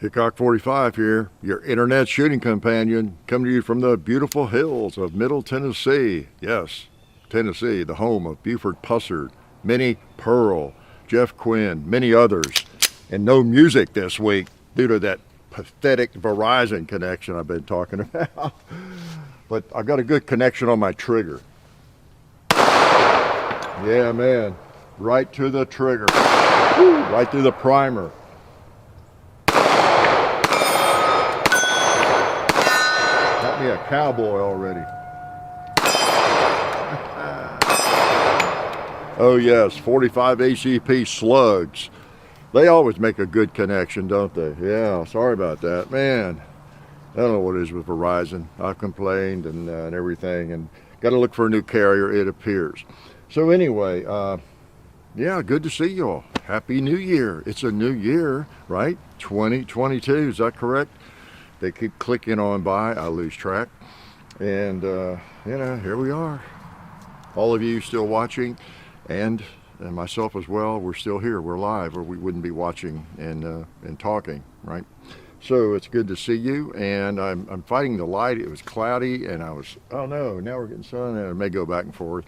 Hickok 45 here, your internet shooting companion, coming to you from the beautiful hills of Middle Tennessee. Yes, Tennessee, the home of Buford Pussard, Minnie Pearl, Jeff Quinn, many others. And no music this week due to that pathetic Verizon connection I've been talking about. But I've got a good connection on my trigger. Yeah, man, right to the trigger, right through the primer. Me a cowboy already. Oh yes, 45 ACP slugs. They always make a good connection, don't they? Yeah, sorry about that, man. I don't know what it is with Verizon. I've complained and everything, and got to look for a new carrier, it appears. So anyway, yeah, good to see you all. Happy New Year. It's a new year, right? 2022, is that correct? They keep clicking on by, I lose track. And, you know, here we are. All of you still watching, and myself as well, we're still here, we're live, or we wouldn't be watching and talking, right? So it's good to see you, and I'm fighting the light. It was cloudy, and I was, oh no, now we're getting sun, and it may go back and forth.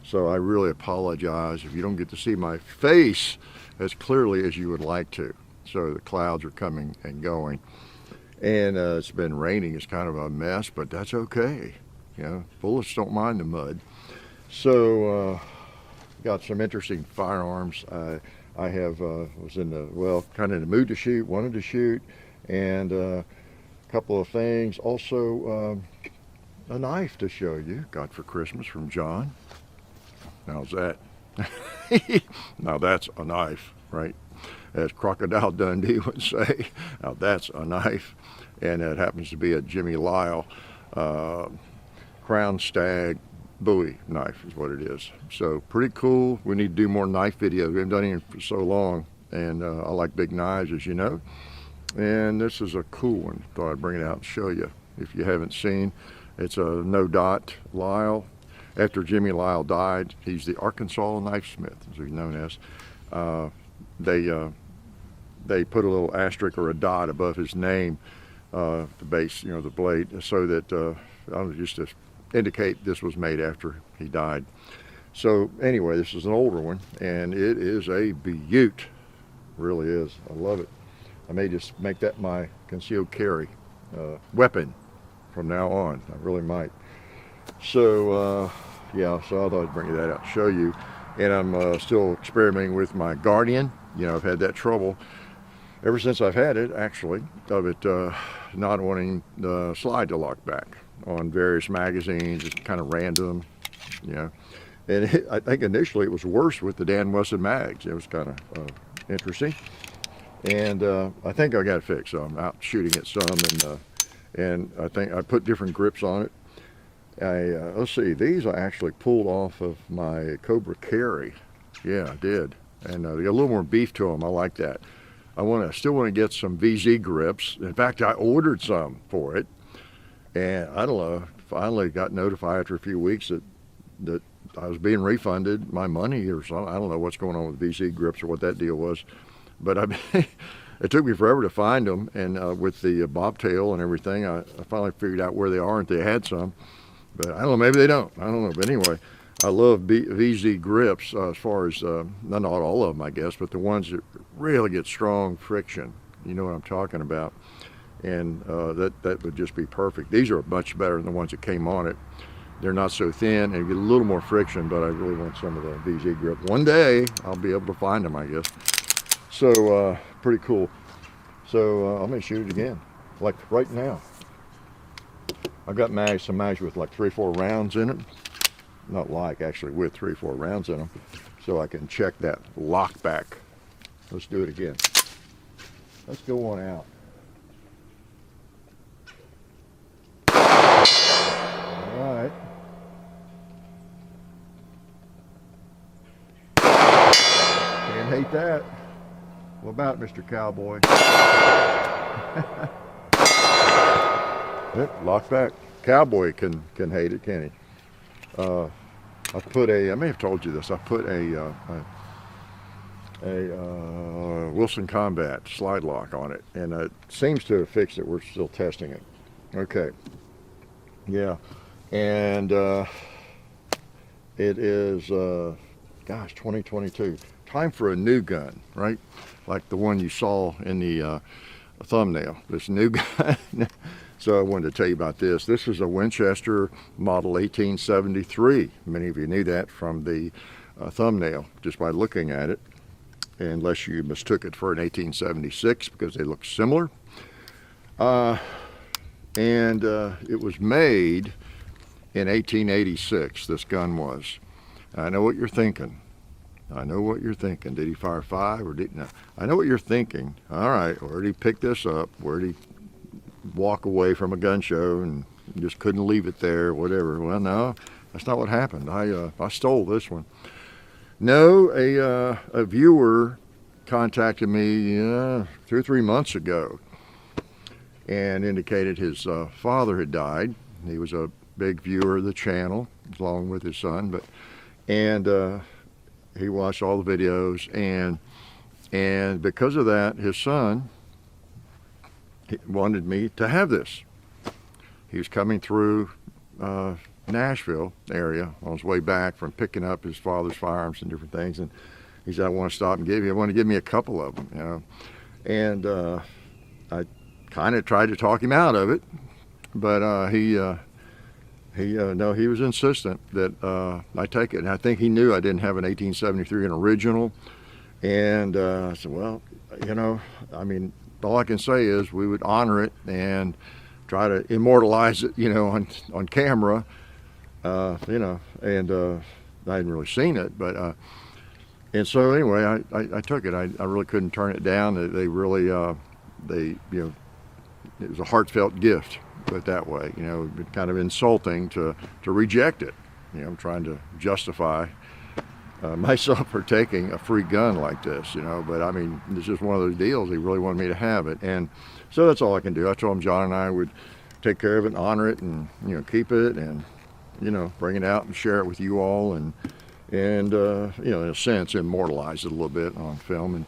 So I really apologize if you don't get to see my face as clearly as you would like to. So the clouds are coming and going. And it's been raining. It's kind of a mess, but that's okay. You know, bullets don't mind the mud. So got some interesting firearms. I have was in the, well, kind of in the mood to shoot, wanted to shoot, and a couple of things. Also a knife to show you. Got for Christmas from John. How's that? Now that's a knife, right? As Crocodile Dundee would say. Now that's a knife, and it happens to be a Jimmy Lile Crown Bowie knife is what it is. So pretty cool. We need to do more knife videos. We haven't done any for so long, and I like big knives, as you know. And this is a cool one. Thought I'd bring it out and show you if you haven't seen. It's a no dot Lile. After Jimmy Lile died, he's the Arkansas knifesmith, as he's known as. They put a little asterisk or a dot above his name, the base, you know, the blade, so that just to indicate this was made after he died. So anyway, this is an older one, and it is a beaut, really is. I love it. I may just make that my concealed carry weapon from now on. I really might. So yeah, so I thought I'd bring that out and show you. And I'm still experimenting with my Guardian. You know, I've had that trouble ever since I've had it, actually, of it not wanting the slide to lock back on various magazines. It's kind of random, you know. And I think initially it was worse with the Dan Wesson mags. It was kind of interesting. And I think I got it fixed. So I'm out shooting it some, and I think I put different grips on it. Let's see, these I actually pulled off of my Cobra Carry. Yeah, I did. And they got a little more beef to them. I like that. I still want to get some VZ grips. In fact, I ordered some for it. And I don't know, finally got notified after a few weeks that I was being refunded my money or something. I don't know what's going on with VZ grips or what that deal was. But it took me forever to find them. And with the bobtail and everything, I finally figured out where they are and they had some. But I don't know, maybe they don't. I don't know. But anyway, I love VZ grips as far as, not all of them, I guess, but the ones that really get strong friction. You know what I'm talking about. And that would just be perfect. These are much better than the ones that came on it. They're not so thin and get a little more friction, but I really want some of the VZ grip. One day, I'll be able to find them, I guess. So, pretty cool. So, I'm going to shoot it again, like right now. I've got some mags with like 3 or 4 rounds in it. Not like, actually with 3 or 4 rounds in them. So I can check that lock back. Let's do it again. Let's go on out. All right. Can't hate that. What about Mr. Cowboy? Yep, lock back. Cowboy can hate it, can he? I may have told you this, I put a Wilson Combat slide lock on it, and it seems to have fixed it. We're still testing it. Okay. Yeah, and it is, gosh, 2022. Time for a new gun, right? Like the one you saw in the thumbnail, this new gun. So I wanted to tell you about this. This is a Winchester model 1873. Many of you knew that from the thumbnail just by looking at it, unless you mistook it for an 1876 because they look similar. And it was made in 1886, this gun was. I know what you're thinking. I know what you're thinking. Did he fire 5 or didn't? No. I know what you're thinking. All right, where did he pick this up? Where did he walk away from a gun show and just couldn't leave it there, whatever? Well, no, that's not what happened. I stole this one. No, a viewer contacted me 2 or 3 months ago and indicated his father had died. He was a big viewer of the channel along with his son, and he watched all the videos, and because of that, his son wanted me to have this. He was coming through Nashville area on his way back from picking up his father's firearms and different things, and he said, I want to stop and give you. I want to give me a couple of them, you know. And I kind of tried to talk him out of it, but he was insistent that I take it. And I think he knew I didn't have an 1873, an original. And I said, well, you know, I mean, all I can say is we would honor it and try to immortalize it, you know, on camera, you know. And I hadn't really seen it, but and so anyway, I took it. I really couldn't turn it down. They really, you know, it was a heartfelt gift, put it that way. You know, it'd be kind of insulting to reject it. You know, I'm trying to justify myself for taking a free gun like this, you know, but I mean, it's just one of those deals. He really wanted me to have it, and so that's all I can do. I told him John and I would take care of it and honor it, and, you know, keep it, and, you know, bring it out and share it with you all, and you know, in a sense, immortalize it a little bit on film, and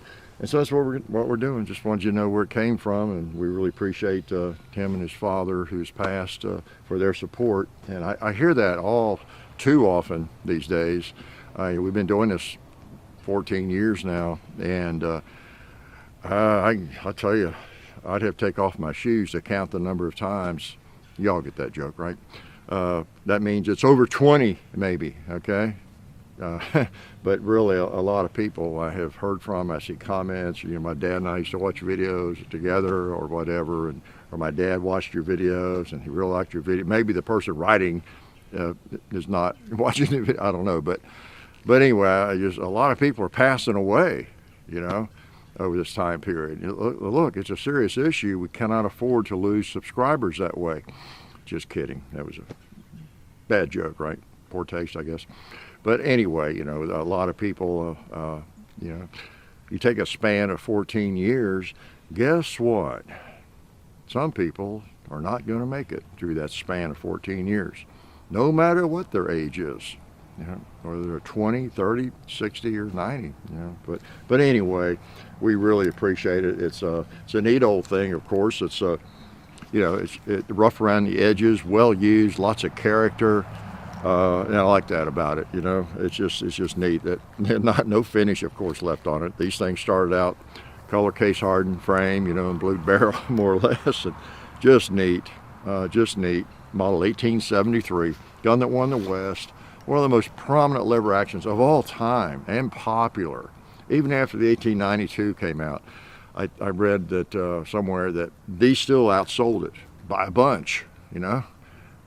so that's what we're doing. Just wanted you to know where it came from, and we really appreciate him and his father, who's passed, for their support. And I hear that all too often these days. We've been doing this 14 years now, and I'll tell you, I'd have to take off my shoes to count the number of times. Y'all get that joke, right? That means it's over 20, maybe, okay? But really, a lot of people I have heard from, I see comments, you know, my dad and I used to watch videos together or whatever, or my dad watched your videos and he really liked your video. Maybe the person writing is not watching the video, I don't know, but anyway, a lot of people are passing away, you know, over this time period. Look, it's a serious issue. We cannot afford to lose subscribers that way. Just kidding. That was a bad joke, right? Poor taste, I guess. But anyway, you know, a lot of people, you know, you take a span of 14 years, guess what? Some people are not going to make it through that span of 14 years, no matter what their age is, you know, whether they're 20, 30, 60, or 90, you know. But anyway, we really appreciate it. It's a neat old thing, of course. It's you know, it's rough around the edges, well used, lots of character. And I like that about it, you know. It's just neat that no finish, of course, left on it. These things started out color case hardened frame, you know, and blue barrel more or less, and just neat, Model 1873, gun that won the West, one of the most prominent lever actions of all time and popular. Even after the 1892 came out, I read that somewhere that these still outsold it by a bunch, you know,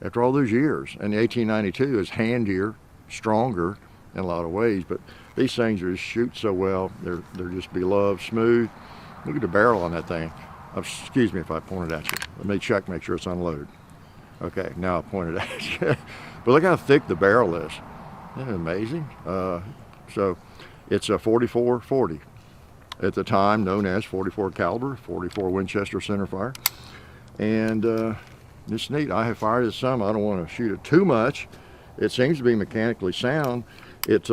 after all those years. And the 1892 is handier, stronger in a lot of ways, but these things are just shoot so well. They're just beloved, smooth. Look at the barrel on that thing. Excuse me if I point it at you. Let me check, make sure it's unloaded. Okay, now I pointed at you. But look how thick the barrel is. Isn't it amazing? So it's a 44-40. At the time known as 44 caliber, 44 Winchester centerfire. And it's neat. I have fired it some. I don't want to shoot it too much. It seems to be mechanically sound. It's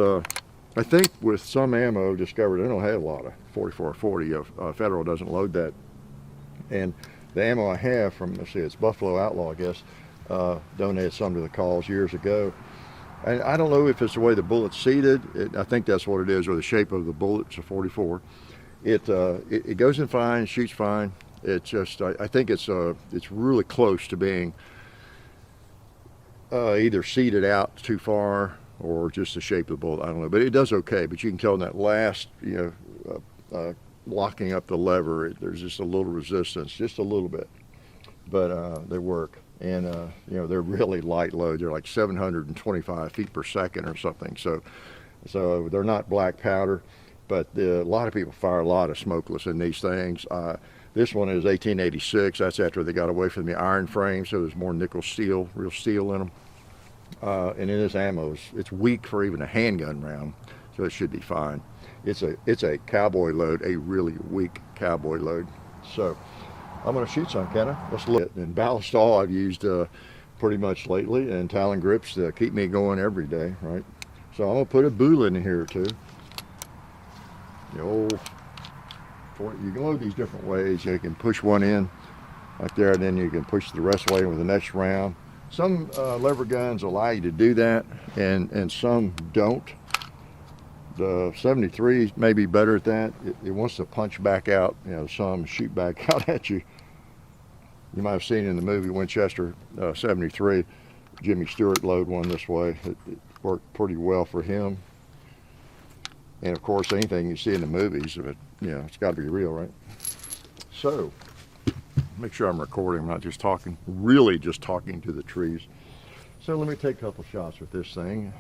I think with some ammo discovered, they don't have a lot of 44-40. Federal doesn't load that. And the ammo I have from, let's see, it's Buffalo Outlaw, I guess, donated some to the cause years ago. And I don't know if it's the way the bullet's seated. I think that's what it is, or the shape of the bullet. It's a 44. It goes in fine, shoots fine. It's just, I think it's really close to being either seated out too far or just the shape of the bullet. I don't know, but it does okay. But you can tell in that last, locking up the lever, there's just a little resistance, just a little bit, but they work. And they're really light load. They're like 725 feet per second or something. So they're not black powder, but a lot of people fire a lot of smokeless in these things. This one is 1886. That's after they got away from the iron frame, so there's more nickel steel, real steel in them. And in this ammo, it's weak for even a handgun round, so it should be fine. It's a cowboy load, a really weak cowboy load. So I'm going to shoot some, can I? Let's look. And ballistol I've used pretty much lately, and Talon grips to keep me going every day, right? So I'm going to put a bullet in here too. The old, you can load these different ways. You can push one in like there, and then you can push the rest away with the next round. Some lever guns allow you to do that, and some don't. The 73 may be better at that. It wants to punch back out, some shoot back out at you. You might have seen in the movie Winchester 73, Jimmy Stewart load one this way. It worked pretty well for him. And of course, anything you see in the movies, it's got to be real, right? So, make sure I'm recording, I'm not just talking, really just talking to the trees. So let me take a couple shots with this thing.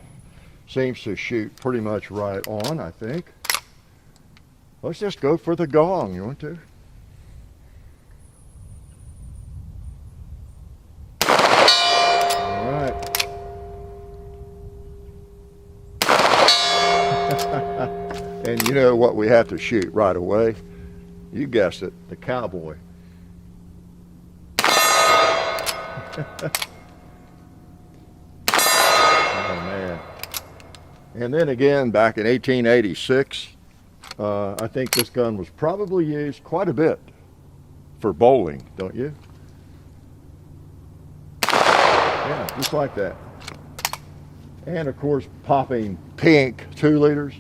Seems to shoot pretty much right on, I think. Let's just go for the gong, you want to? All right. And you know what we have to shoot right away? You guessed it, the cowboy. Oh man. And then again, back in 1886, I think this gun was probably used quite a bit for bowling, don't you? Yeah, just like that. And of course, popping pink 2 liters.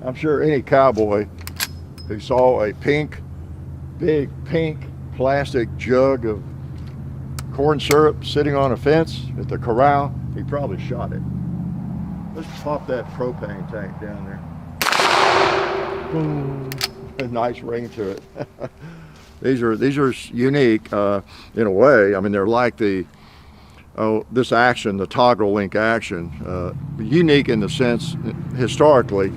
I'm sure any cowboy who saw a big pink plastic jug of corn syrup sitting on a fence at the corral, he probably shot it. Let's pop that propane tank down there. Boom. A nice ring to it. These are unique in a way. I mean, they're like this action, the toggle link action, unique in the sense historically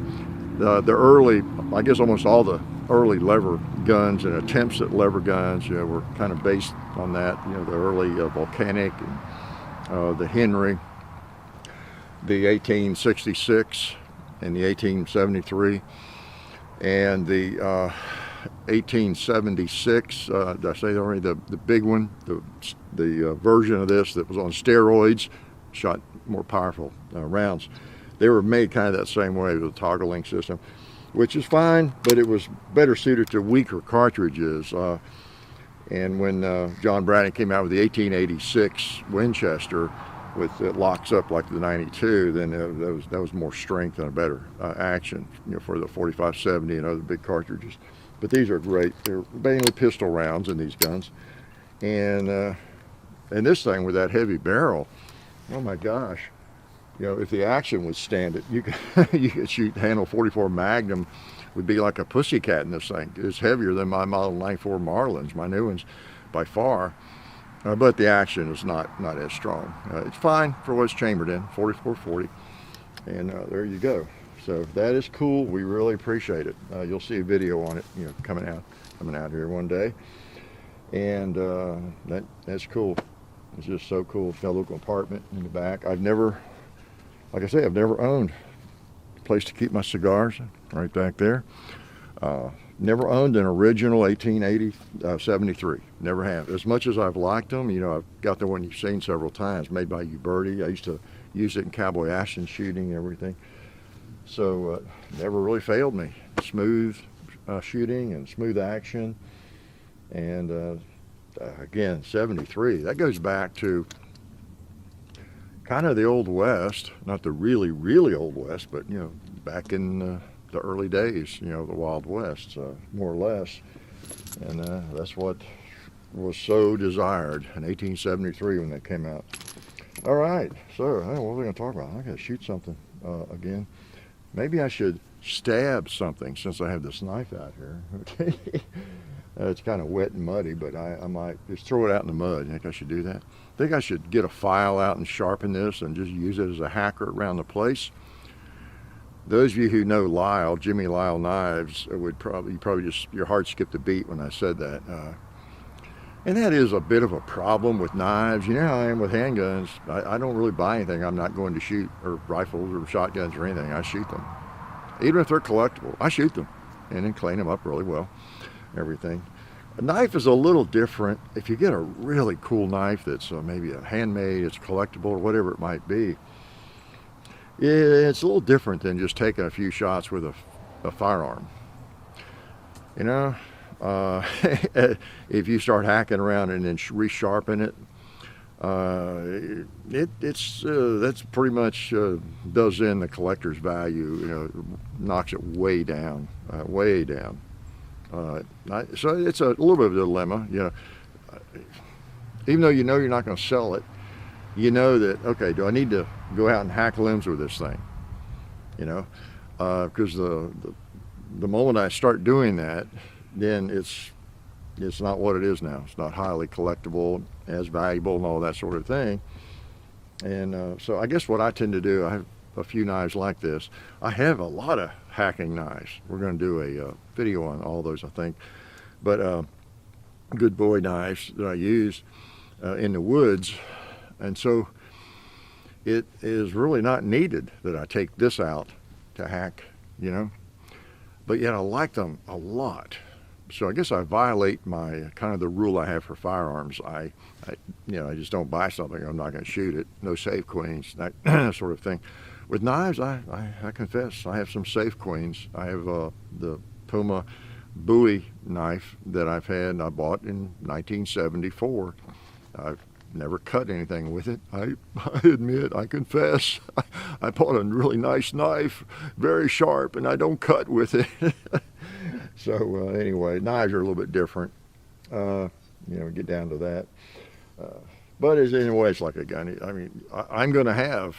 the early, I guess almost all the early lever guns and attempts at lever guns, were kind of based on that. The early Volcanic, and, the Henry, the 1866, and the 1873, and the 1876. Did I say already? The big one, the version of this that was on steroids, shot more powerful rounds. They were made kind of that same way with the toggle link system, which is fine, but it was better suited to weaker cartridges. And when John Browning came out with the 1886 Winchester, it locks up like the 92, then that was more strength and a better action, for the 45-70 and other big cartridges. But these are great. They're mainly pistol rounds in these guns, and this thing with that heavy barrel, oh my gosh. If the action would stand it, you could shoot handle 44 Magnum would be like a pussycat in this thing. It's heavier than my Model 94 Marlins, my new ones, by far. But the action is not as strong. It's fine for what's chambered in, 44-40, and there you go. So that is cool. We really appreciate it. You'll see a video on it, coming out here one day, and that's cool. It's just so cool. It's got a little compartment in the back. Like I say, I've never owned a place to keep my cigars, right back there. Never owned an original 1880 73. Never have. As much as I've liked them, I've got the one you've seen several times, made by Uberti. I used to used it in cowboy action shooting and everything. So never really failed me. Smooth shooting and smooth action. And again, 73, that goes back to kind of the Old West, not the really, really Old West, but, you know, back in the early days, you know, the Wild West, more or less. And that's what was so desired in 1873 when they came out. All right, so what are we going to talk about? I got to shoot something again. Maybe I should stab something since I have this knife out here. Okay, it's kind of wet and muddy, but I might just throw it out in the mud. You think I should do that? I think I should get a file out and sharpen this and just use it as a hacker around the place. Those of you who know Lile, Jimmy Lile knives, would probably just, your heart skipped a beat when I said that. And that is a bit of a problem with knives. You know how I am with handguns. I don't really buy anything I'm not going to shoot, or rifles or shotguns or anything. I shoot them. Even if they're collectible, I shoot them and then clean them up really well, everything. A knife is a little different. If you get a really cool knife that's maybe a handmade, it's collectible or whatever it might be, it's a little different than just taking a few shots with a firearm. You know, if you start hacking around and then resharpen it, that's pretty much does in the collector's value. You know, knocks it way down, way down. So it's a little bit of a dilemma. You know, even though you know you're not going to sell it, you know that, okay, do I need to go out and hack limbs with this thing? You know, because the moment I start doing that, then it's not what it is now. It's not highly collectible, as valuable, and all that sort of thing. And so I guess what I tend to do, I have a few knives like this. I have a lot of hacking knives. We're going to do a video on all those, I think. But good boy knives that I use in the woods. And so it is really not needed that I take this out to hack, you know. But yet I like them a lot. So I guess I violate my kind of the rule I have for firearms. I just don't buy something, I'm not going to shoot it. No safe queens, that sort of thing. With knives, I confess, I have some safe queens. I have the Puma Bowie knife that I've had. I bought in 1974. I've never cut anything with it. I admit, I confess, I bought a really nice knife, very sharp, and I don't cut with it. So anyway, knives are a little bit different. You know, get down to that. But anyway, it's like a gun. I mean, I'm going to have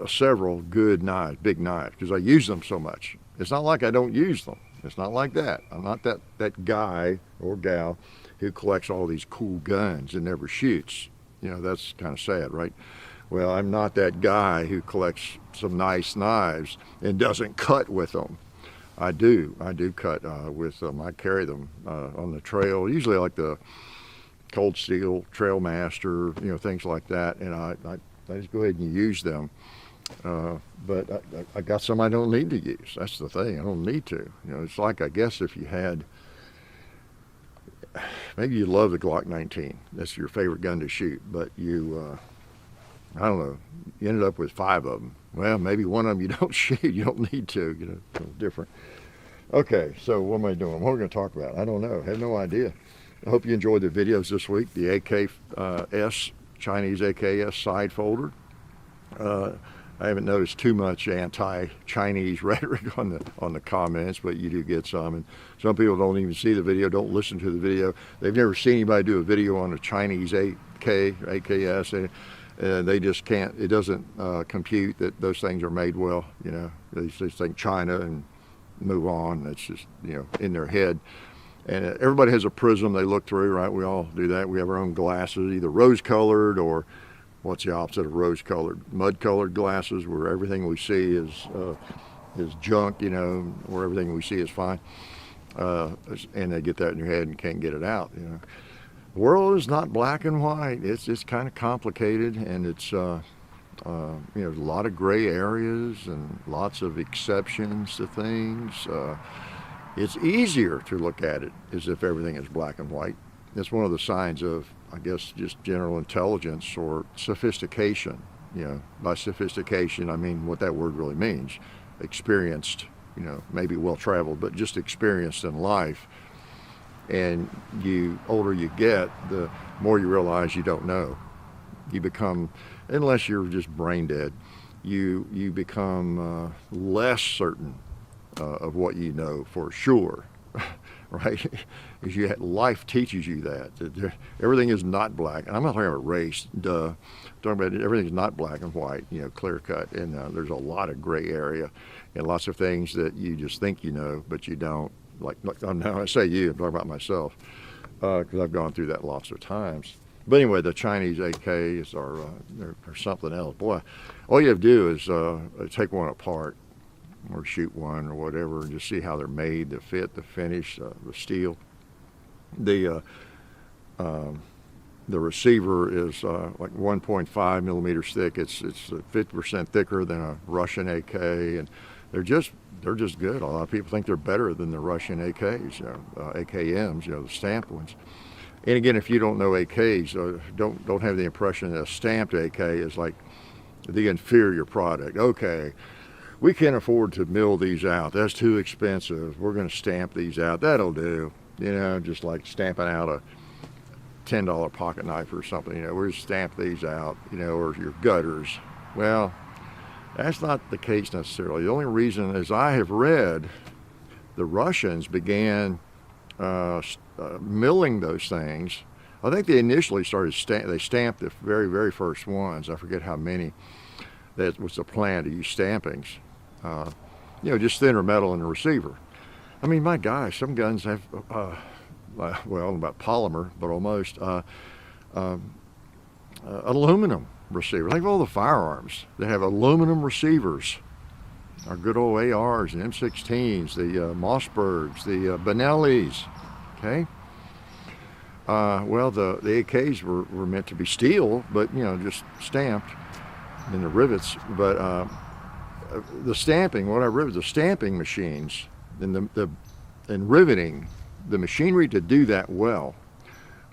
several good knives, big knives, because I use them so much. It's not like I don't use them. It's not like that. I'm not that guy or gal who collects all these cool guns and never shoots. You know, that's kind of sad, right? Well, I'm not that guy who collects some nice knives and doesn't cut with them. I do cut with them. I carry them on the trail, usually like the Cold Steel, Trail Master, you know, things like that, and I just go ahead and use them. But I got some I don't need to use. That's the thing. I don't need to. You know, it's like, I guess if you had, maybe you love the Glock 19. That's your favorite gun to shoot, but you, I don't know, you ended up with 5 of them. Well, maybe one of them you don't shoot. You don't need to. You know, it's a little different. Okay, so what am I doing? What are we going to talk about? I don't know. I have no idea. I hope you enjoyed the videos this week. The AKS, Chinese AKS side folder. I haven't noticed too much anti-Chinese rhetoric on the comments, but you do get some. And some people don't even see the video, don't listen to the video. They've never seen anybody do a video on a Chinese AKS. And they just can't, it doesn't compute that those things are made well. You know, they just think China and move on. That's just, you know, in their head. And everybody has a prism they look through, right? We all do that. We have our own glasses, either rose-colored or what's the opposite of rose-colored? Mud-colored glasses, where everything we see is junk, you know, where everything we see is fine. And they get that in your head and can't get it out, you know. The world is not black and white. It's kind of complicated, and it's you know, a lot of gray areas and lots of exceptions to things. It's easier to look at it as if everything is black and white. It's one of the signs of, I guess, just general intelligence or sophistication. You know, by sophistication, I mean what that word really means. Experienced, you know, maybe well-traveled, but just experienced in life. And older you get, the more you realize you don't know. You become, unless you're just brain dead, you become less certain of what you know for sure, right? Because life teaches you that everything is not black. And I'm not talking about race, duh. I'm talking about everything's not black and white, you know, clear cut. And there's a lot of gray area and lots of things that you just think you know, but you don't. Like now I say you, I'm talking about myself, because I've gone through that lots of times. But anyway, the Chinese AKs are something else. Boy, all you have to do is take one apart or shoot one or whatever and just see how they're made, the fit, the finish, the steel. The receiver is like 1.5 millimeters thick. It's 50% thicker than a Russian AK, and they're just good. A lot of people think they're better than the Russian AKs, AKMs, you know, the stamped ones. And again, if you don't know AKs, don't have the impression that a stamped AK is like the inferior product. Okay, we can't afford to mill these out. That's too expensive. We're going to stamp these out. That'll do. You know, just like stamping out a $10 pocket knife or something. You know, we're just stamp these out. You know, or your gutters. Well, that's not the case necessarily. The only reason, as I have read, the Russians began milling those things. I think they initially started, they stamped the very, very first ones. I forget how many. That was the plan, to use stampings. You know, just thinner metal in the receiver. I mean, my gosh, some guns have, well, about polymer, but almost aluminum receiver. Think of all the firearms that have aluminum receivers. Our good old ARs and M16s, the Mossbergs, the Benellis, okay? Well, the AKs were meant to be steel, but, you know, just stamped in the rivets. But the stamping, what I read, the stamping machines and and riveting, the machinery to do that well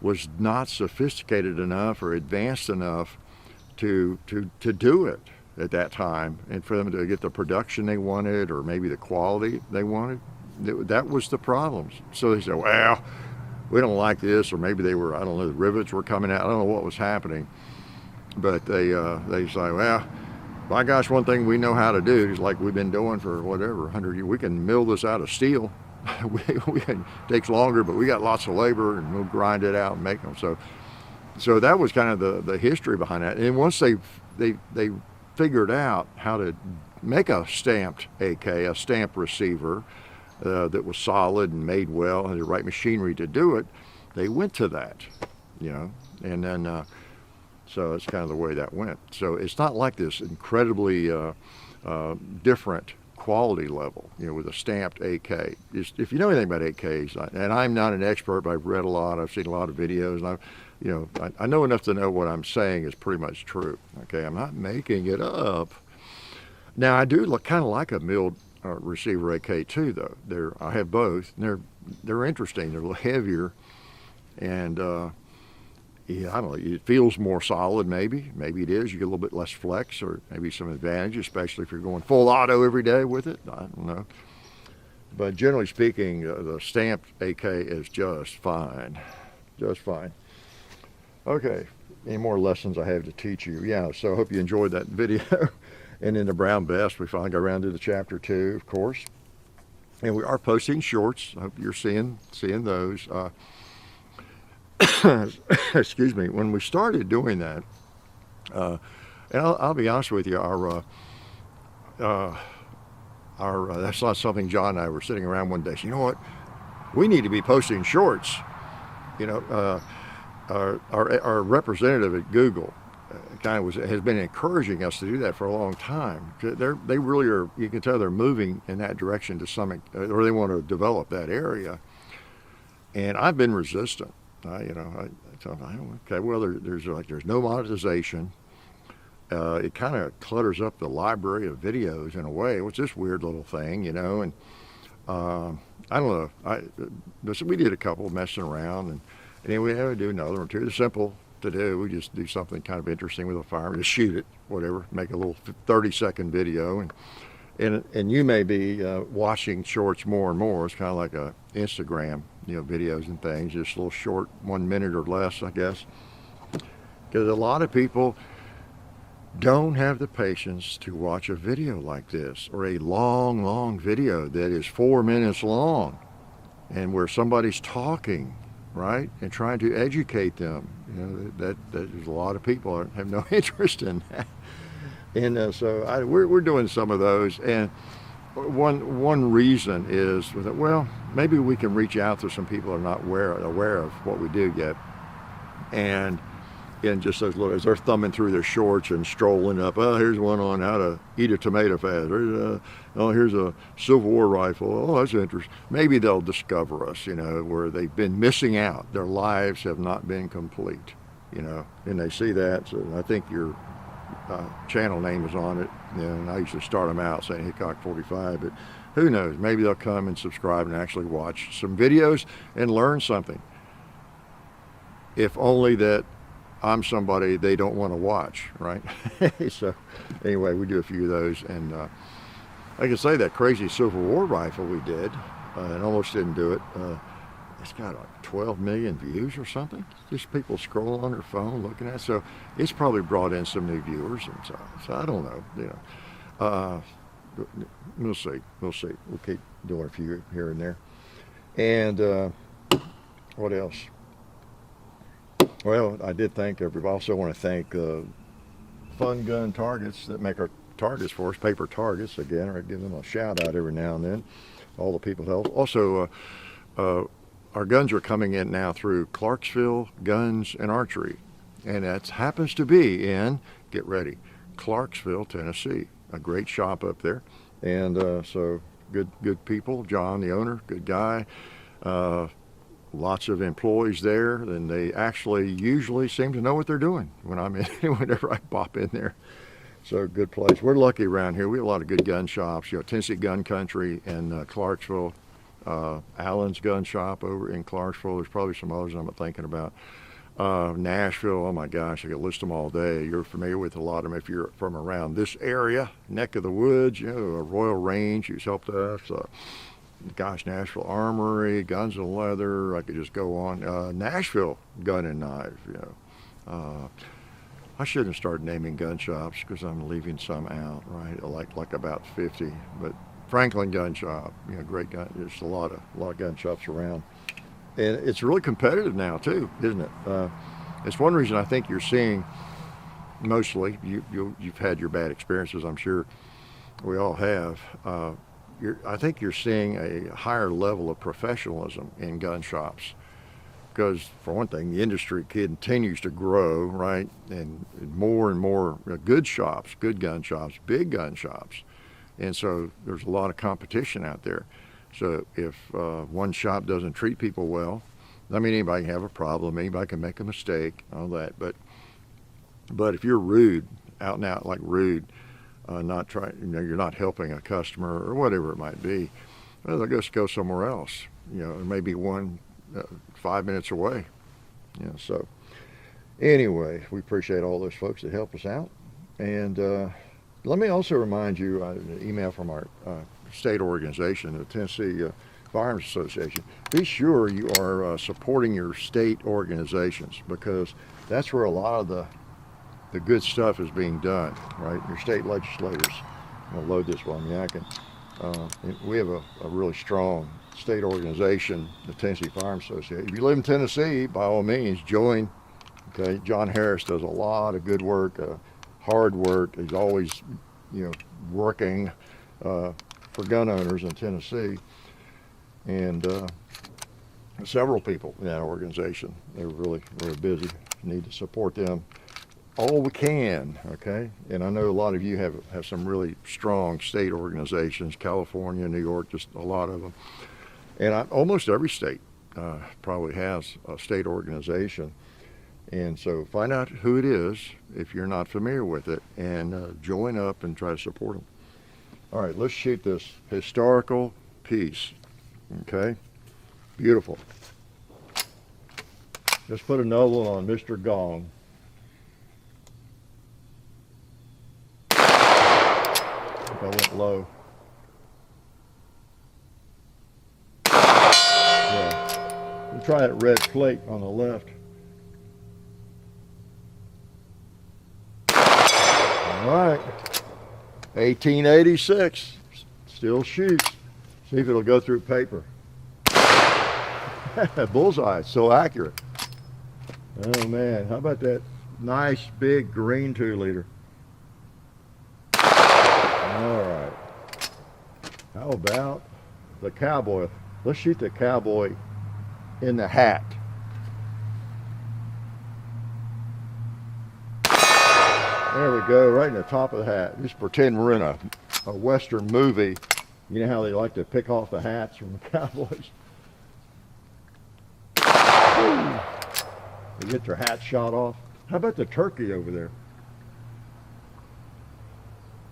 was not sophisticated enough or advanced enough to do it at that time, and for them to get the production they wanted or maybe the quality they wanted. That was the problems. So they said, well, we don't like this, or maybe they were, I don't know, the rivets were coming out. I don't know what was happening, but they say, well, my gosh, one thing we know how to do is like we've been doing for whatever 100 years. We can mill this out of steel. It takes longer, but we got lots of labor, and we'll grind it out and make them. So that was kind of the history behind that. And once they figured out how to make a stamped AK, a stamped receiver that was solid and made well, and the right machinery to do it, they went to that, you know. And then so it's kind of the way that went. So it's not like this incredibly different quality level, you know, with a stamped AK. If you know anything about AKs, and I'm not an expert, but I've read a lot, I've seen a lot of videos, and I know enough to know what I'm saying is pretty much true. Okay, I'm not making it up. Now I do kind of like a milled receiver AK too, though. I have both. And they're interesting. They're a little heavier, and yeah, I don't know. It feels more solid, maybe. Maybe it is. You get a little bit less flex, or maybe some advantage, especially if you're going full auto every day with it. I don't know. But generally speaking, the stamped AK is just fine. Just fine. Okay. Any more lessons I have to teach you? Yeah, so I hope you enjoyed that video. And in the brown vest, we finally got around to the chapter 2, of course. And we are posting shorts. I hope you're seeing those. Excuse me. When we started doing that, and I'll be honest with you, our that's not something John and I were sitting around one day. So, you know what? We need to be posting shorts. You know, our representative at Google has been encouraging us to do that for a long time. They really are. You can tell they're moving in that direction to some, or they want to develop that area. And I've been resistant. I tell them, okay, well, there's no monetization. It kind of clutters up the library of videos in a way. What's this weird little thing, you know? And I don't know. We did a couple messing around, and then we had to do another one too. The simple to do. We just do something kind of interesting with a firearm, just shoot it, whatever, make a little 30-second video, and you may be watching shorts more and more. It's kind of like a Instagram, videos and things, just a little short, 1 minute or less, I guess. Because a lot of people don't have the patience to watch a video like this, or a long video that is 4 minutes long, and where somebody's talking, right, and trying to educate them. That there's a lot of people that have no interest in that. And so we're doing some of those, and one reason is that, well, maybe we can reach out to some people who are not aware of what we do yet, and just those little, as they're thumbing through their shorts and strolling up, oh, here's one on how to eat a tomato fast, here's a Civil War rifle, oh, that's interesting. Maybe they'll discover us, where they've been missing out. Their lives have not been complete, and they see that. So I think your channel name is on it, and I usually start them out saying Hickok 45, but who knows, maybe they'll come and subscribe and actually watch some videos and learn something. If only that I'm somebody they don't want to watch, right? So anyway, we do a few of those, and I can say that crazy Civil War rifle we did, and almost didn't do it, it's got like 12 million views or something. Just people scroll on their phone looking at it. So it's probably brought in some new viewers, and so I don't know, we'll see. We'll keep doing a few here and there. And what else? Well, I did thank everybody. I also want to thank Fun Gun Targets that make our targets for us, paper targets. Again, I give them a shout out every now and then. All the people help. Also, our guns are coming in now through Clarksville Guns and Archery, and that happens to be in, get ready, Clarksville, Tennessee. A great shop up there, and so good people. John, the owner, good guy. Lots of employees there, and they actually usually seem to know what they're doing when I'm in, whenever I pop in there. So good place. We're lucky around here. We have a lot of good gun shops. Tennessee Gun Country in Clarksville, Allen's Gun Shop over in Clarksville. There's probably some others I'm not thinking about. Nashville, oh my gosh, I could list them all day. You're familiar with a lot of them if you're from around this area, neck of the woods. Royal Range, who's helped us. Nashville Armory, Guns and Leather. I could just go on. Nashville Gun and Knife. I shouldn't start naming gun shops because I'm leaving some out, right? Like about 50. But Franklin Gun Shop, great gun. There's a lot of gun shops around, and it's really competitive now too, isn't it? It's one reason I think you're seeing mostly. You've had your bad experiences, I'm sure. We all have. I think you're seeing a higher level of professionalism in gun shops because, for one thing, the industry continues to grow, right? And more good shops, good gun shops, big gun shops. And so there's a lot of competition out there. So if one shop doesn't treat people well, I mean, anybody can have a problem, anybody can make a mistake, all that. But if you're rude, out and out like rude, not trying, you're not helping a customer or whatever it might be, well, they'll just go somewhere else, maybe 5 minutes away. So anyway, we appreciate all those folks that help us out. And let me also remind you, an email from our state organization, the Tennessee Firearms Association. Be sure you are supporting your state organizations, because that's where a lot of the good stuff is being done, right? Your state legislators. I'm going to load this one. We have a really strong state organization, the Tennessee Firearms Association. If you live in Tennessee, by all means, join. Okay, John Harris does a lot of good work, hard work. He's always, working for gun owners in Tennessee, and several people in that organization. They're really, really busy. We need to support them all we can, okay? And I know a lot of you have some really strong state organizations, California, New York, just a lot of them. And almost every state probably has a state organization. And so find out who it is if you're not familiar with it, and join up and try to support them. All right, let's shoot this historical piece, okay? Beautiful. Just put another one on Mr. Gong. If I went low. Yeah. We'll try that red plate on the left. All right. 1886. Still shoots. See if it'll go through paper. Bullseye. So accurate. Oh man, how about that nice big green 2-liter? All right. How about the cowboy? Let's shoot the cowboy in the hat. There we go, right in the top of the hat. Just pretend we're in a Western movie. You know how they like to pick off the hats from the cowboys? They get their hats shot off. How about the turkey over there?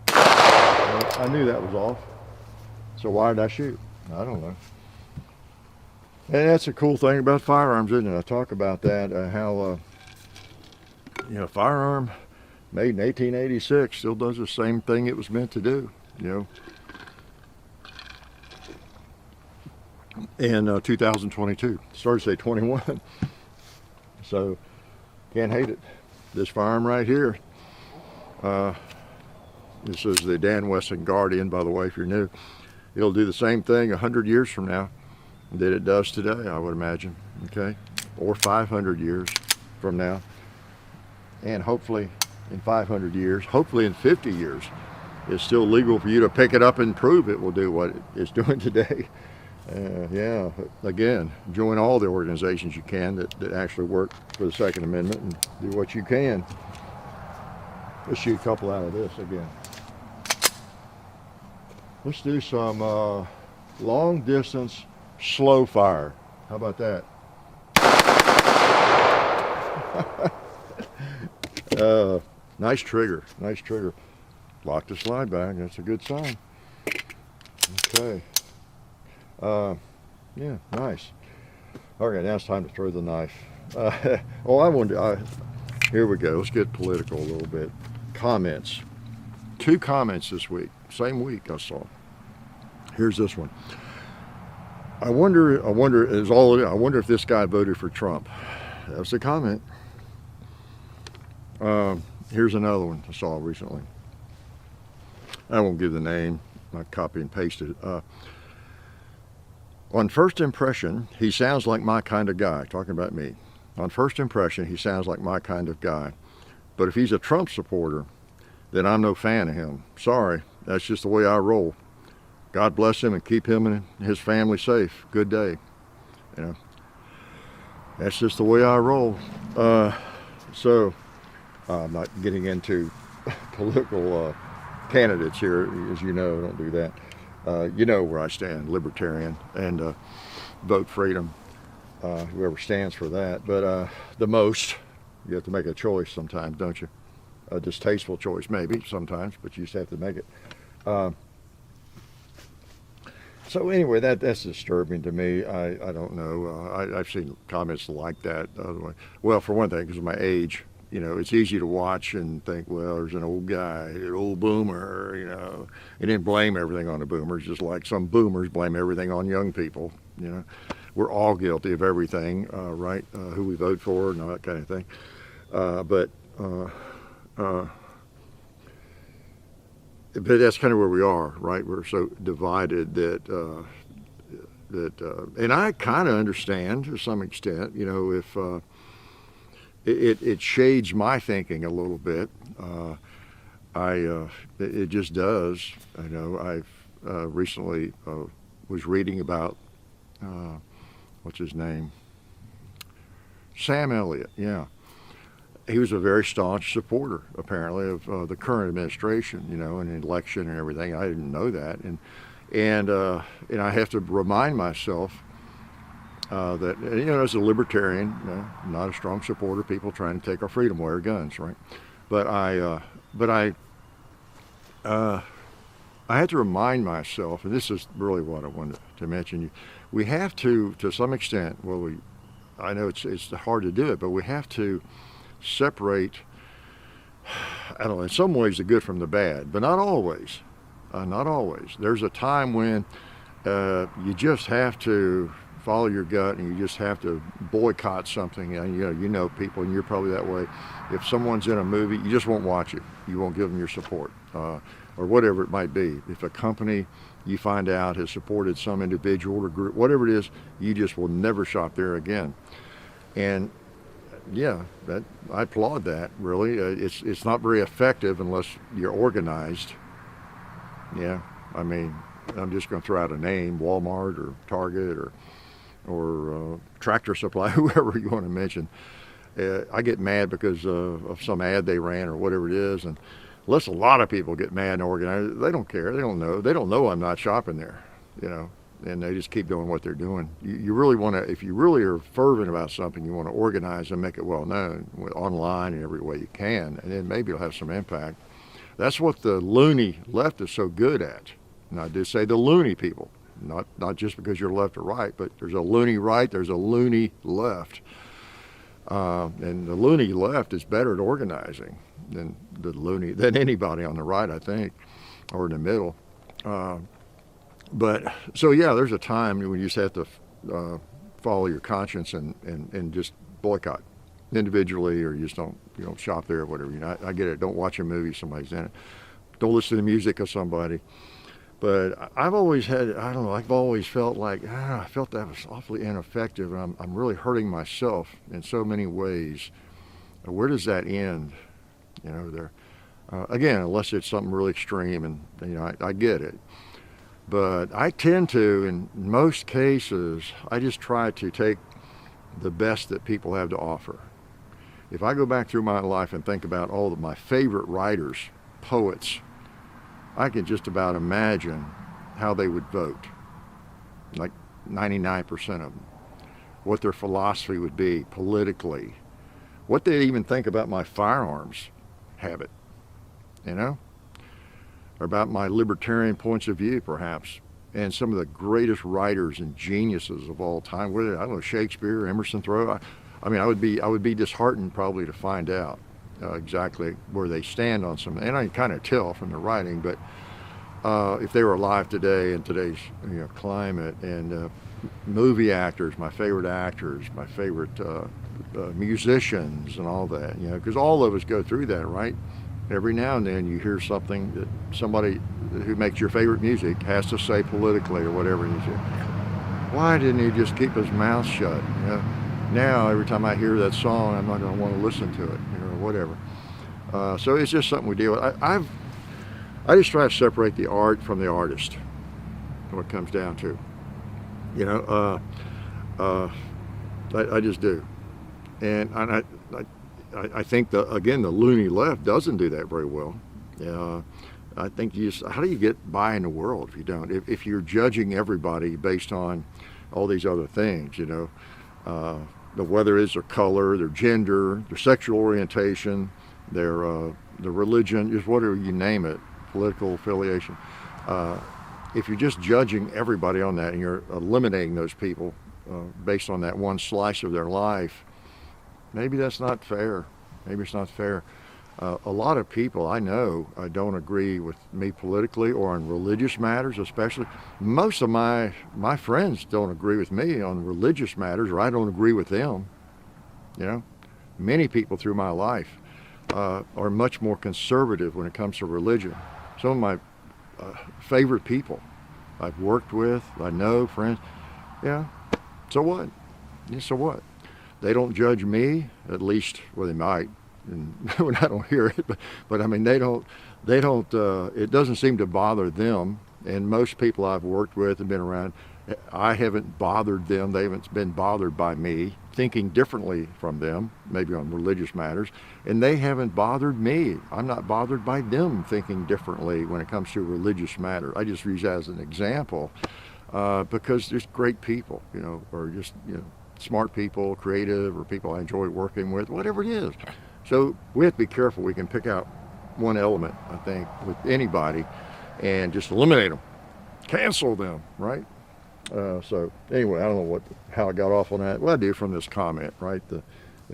Well, I knew that was off. So why did I shoot? I don't know. And that's a cool thing about firearms, isn't it? I talk about that, how, you know, firearm made in 1886 still does the same thing it was meant to do, you know. In 2022, started to say 21. So can't hate it. This firearm right here, this is the Dan Wesson Guardian, by the way, if you're new. It'll do the same thing 100 years from now that it does today, I would imagine, okay? Or 500 years from now. And hopefully in 500 years, hopefully in 50 years, it's still legal for you to pick it up and prove it will do what it's doing today. Yeah, again, join all the organizations you can that actually work for the Second Amendment and do what you can. Let's shoot a couple out of this again. Let's do some long distance slow fire. How about that? Nice trigger, nice trigger. Lock the slide back, that's a good sign. Okay. Yeah, nice. Okay, now it's time to throw the knife. Here we go. Let's get political a little bit. Comments. 2 comments this week. Same week I saw. Here's this one. I wonder if this guy voted for Trump. That was a comment. Here's another one I saw recently. I won't give the name. I copy and pasted it. On first impression, he sounds like my kind of guy. Talking about me. On first impression, he sounds like my kind of guy. But if he's a Trump supporter, then I'm no fan of him. Sorry, that's just the way I roll. God bless him and keep him and his family safe. Good day. You know, that's just the way I roll. So I'm not getting into political candidates here, as you know. I don't do that. You know where I stand, libertarian, and vote freedom, whoever stands for that. But the most, you have to make a choice sometimes, don't you? A distasteful choice, maybe, sometimes, but you just have to make it. So anyway, that's disturbing to me. I don't know. I've seen comments like that. Well, for one thing, because of my age, you know, it's easy to watch and think, well, there's an old guy, an old boomer, you know. He didn't blame everything on the boomers, just like some boomers blame everything on young people, you know. We're all guilty of everything, right? Who we vote for and all that kind of thing. But that's kind of where we are, right? We're so divided that, and I kind of understand to some extent, you know, if it shades my thinking a little bit. It just does. I know I've recently was reading about, what's his name? Sam Elliott, yeah. He was a very staunch supporter, apparently, of the current administration, you know, and the election and everything. I didn't know that, and I have to remind myself that, you know, as a libertarian, you know, I'm not a strong supporter of people trying to take our freedom away, our guns, right? But I had to remind myself, and this is really what I wanted to mention. We have to some extent, well, I know it's hard to do it, but we have to separate, I don't know, in some ways the good from the bad, but not always. Not always. There's a time when you just have to follow your gut, and you just have to boycott something. And you know people, and you're probably that way. If someone's in a movie, you just won't watch it. You won't give them your support, or whatever it might be. If a company you find out has supported some individual or group, whatever it is, you just will never shop there again. And yeah, I applaud that. Really, it's not very effective unless you're organized. Yeah, I mean, I'm just going to throw out a name: Walmart or Target or Tractor Supply, whoever you want to mention. I get mad because of some ad they ran or whatever it is, and unless a lot of people get mad and organized, they don't care. They don't know. They don't know I'm not shopping there, and they just keep doing what they're doing. You really want to, if you really are fervent about something, you want to organize and make it well known online in every way you can, and then maybe it'll have some impact. That's what the loony left is so good at. And I do say the loony people, not just because you're left or right, but there's a loony right, there's a loony left. And the loony left is better at organizing than anybody on the right, I think, or in the middle. But so yeah, there's a time when you just have to follow your conscience and just boycott individually, or you just don't shop there or whatever. I get it. Don't watch a movie somebody's in it. Don't listen to the music of somebody. But I've always had, I don't know, I've always felt like, I felt that was awfully ineffective, and I'm really hurting myself in so many ways. Where does that end? Again, unless it's something really extreme, and I get it. But I tend to, in most cases, I just try to take the best that people have to offer. If I go back through my life and think about all of my favorite writers, poets, I can just about imagine how they would vote, like 99% of them, what their philosophy would be politically, what they'd even think about my firearms habit, or about my libertarian points of view, perhaps, and some of the greatest writers and geniuses of all time, whether, I don't know, Shakespeare, Emerson, Thoreau. I mean, I would be disheartened probably to find out exactly where they stand on some, and I can kind of tell from the writing, but if they were alive today in today's climate, and movie actors, my favorite musicians and all that, because all of us go through that, right? Every now and then you hear something that somebody who makes your favorite music has to say politically or whatever, and you say, why didn't he just keep his mouth shut? Now every time I hear that song, I'm not going to want to listen to it, or whatever. So it's just something we deal with. I just try to separate the art from the artist, what it comes down to. I just do. And I think, the loony left doesn't do that very well. I think how do you get by in the world if you don't? If you're judging everybody based on all these other things, whether it's their color, their gender, their sexual orientation, their religion, just whatever you name it, political affiliation. If you're just judging everybody on that and you're eliminating those people based on that one slice of their life, maybe that's not fair. Maybe it's not fair. A lot of people I know don't agree with me politically or on religious matters, especially. Most of my friends don't agree with me on religious matters, or I don't agree with them. Many people through my life are much more conservative when it comes to religion. Some of my favorite people I've worked with, I know, friends. Yeah, so what? Yeah, so what? They don't judge me, at least, well, they might, and when I don't hear it, but I mean, they don't, it doesn't seem to bother them, and most people I've worked with and been around, I haven't bothered them, they haven't been bothered by me, thinking differently from them, maybe on religious matters, and they haven't bothered me. I'm not bothered by them thinking differently when it comes to religious matter. I just use that as an example, because there's great people, or just, smart people, creative, or people I enjoy working with, whatever it is. So we have to be careful. We can pick out one element, I think, with anybody and just eliminate them, cancel them, right? So anyway, I don't know how I got off on that. Well, I do from this comment, right? The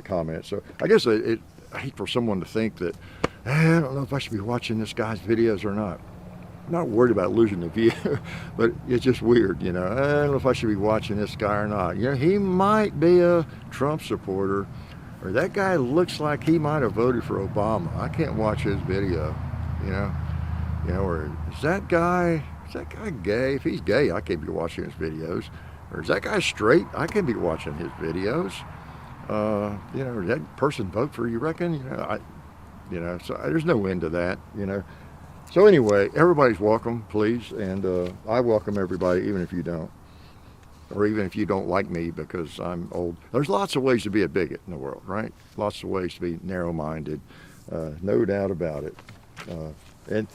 comment. So I guess I hate for someone to think that I don't know if I should be watching this guy's videos or not. I'm not worried about losing the view, but it's just weird, you know. I don't know if I should be watching this guy or not. You know, he might be a Trump supporter, or that guy looks like he might have voted for Obama. I can't watch his video, you know. Or is that guy gay? If he's gay, I can't be watching his videos. Or is that guy straight? I can't be watching his videos. You know, did that person vote for you, reckon? So there's no end to that, you know. So anyway, everybody's welcome, please, and I welcome everybody, even if you don't, or even if you don't like me because I'm old. There's lots of ways to be a bigot in the world, right? Lots of ways to be narrow-minded, no doubt about it. And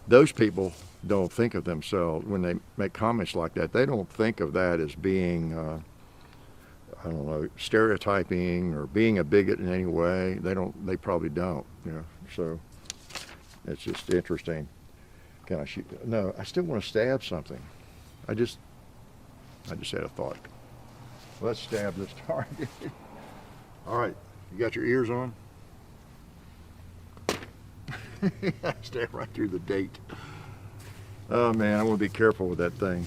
those people don't think of themselves, when they make comments like that, they don't think of that as being, I don't know, stereotyping or being a bigot in any way. They probably don't, you know, so it's just interesting. Can I shoot? No, I still want to stab something. I just had a thought. Let's stab this target. All right, you got your ears on? I stabbed right through the date. Oh man, I want to be careful with that thing.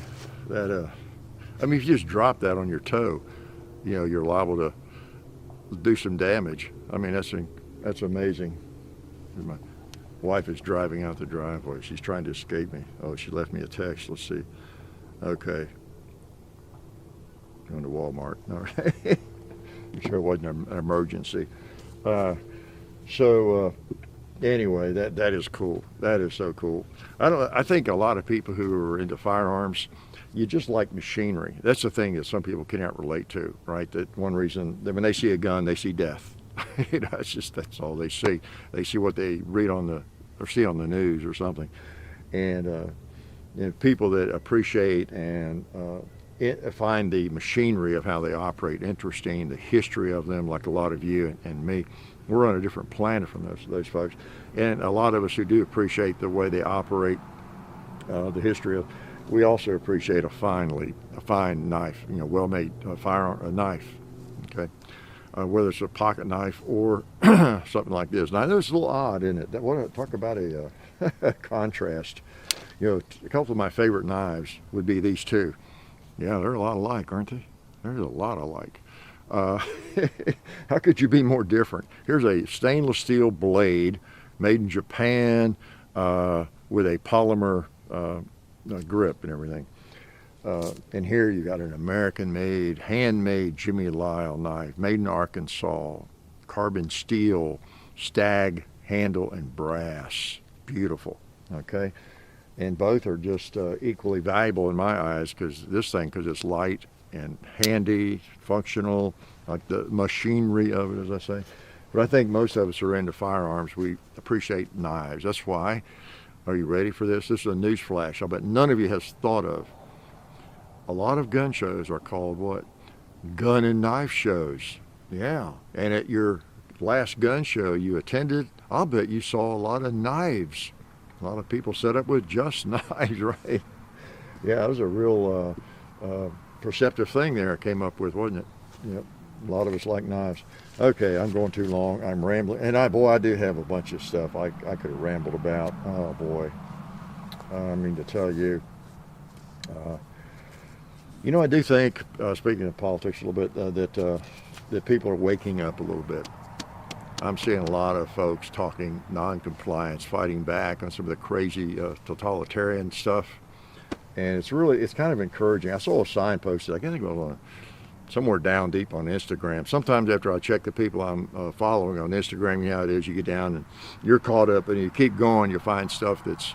I mean, if you just drop that on your toe, you know, you're liable to do some damage. I mean, that's amazing. My wife is driving out the driveway. She's trying to escape me. Oh, she left me a text. Let's see. Okay. Going to Walmart. All right. I'm sure it wasn't an emergency. Anyway, that is cool. That is so cool. I think a lot of people who are into firearms, you just like machinery. That's the thing that some people cannot relate to, right? That one reason that when they see a gun, they see death. You know, that's all they see. They see what they read or see on the news or something. And people that appreciate and find the machinery of how they operate interesting, the history of them, like a lot of you and me. We're on a different planet from those folks. And a lot of us who do appreciate the way they operate, the history of, we also appreciate a fine knife, you know, well-made firearm, knife, okay? Whether it's a pocket knife or something like this. Now, I know it's a little odd, isn't it? Talk about a contrast. You know, a couple of my favorite knives would be these two. Yeah, they're a lot alike, aren't they? There's a lot alike. How could you be more different? Here's a stainless steel blade made in Japan with a polymer grip and everything. And here you got an American-made, handmade Jimmy Lile knife, made in Arkansas, carbon steel, stag handle, and brass. Beautiful, okay? And both are just equally valuable in my eyes because it's light and handy, functional, like the machinery of it, as I say. But I think most of us are into firearms. We appreciate knives. That's why. Are you ready for this? This is a news flash. I bet none of you has thought of. A lot of gun shows are called what? Gun and knife shows. Yeah. And at your last gun show you attended, I'll bet you saw a lot of knives. A lot of people set up with just knives, right? Yeah, it was a real perceptive thing there I came up with, wasn't it? Yep. A lot of us like knives. Okay, I'm going too long. I'm rambling. And I do have a bunch of stuff I could have rambled about. Oh, boy. I mean, to tell you. You know, I do think, speaking of politics a little bit, that people are waking up a little bit. I'm seeing a lot of folks talking non-compliance, fighting back on some of the crazy totalitarian stuff. And it's kind of encouraging. I saw a sign posted, I think it was somewhere down deep on Instagram. Sometimes after I check the people I'm following on Instagram, you know how it is, you get down and you're caught up and you keep going, you find stuff that's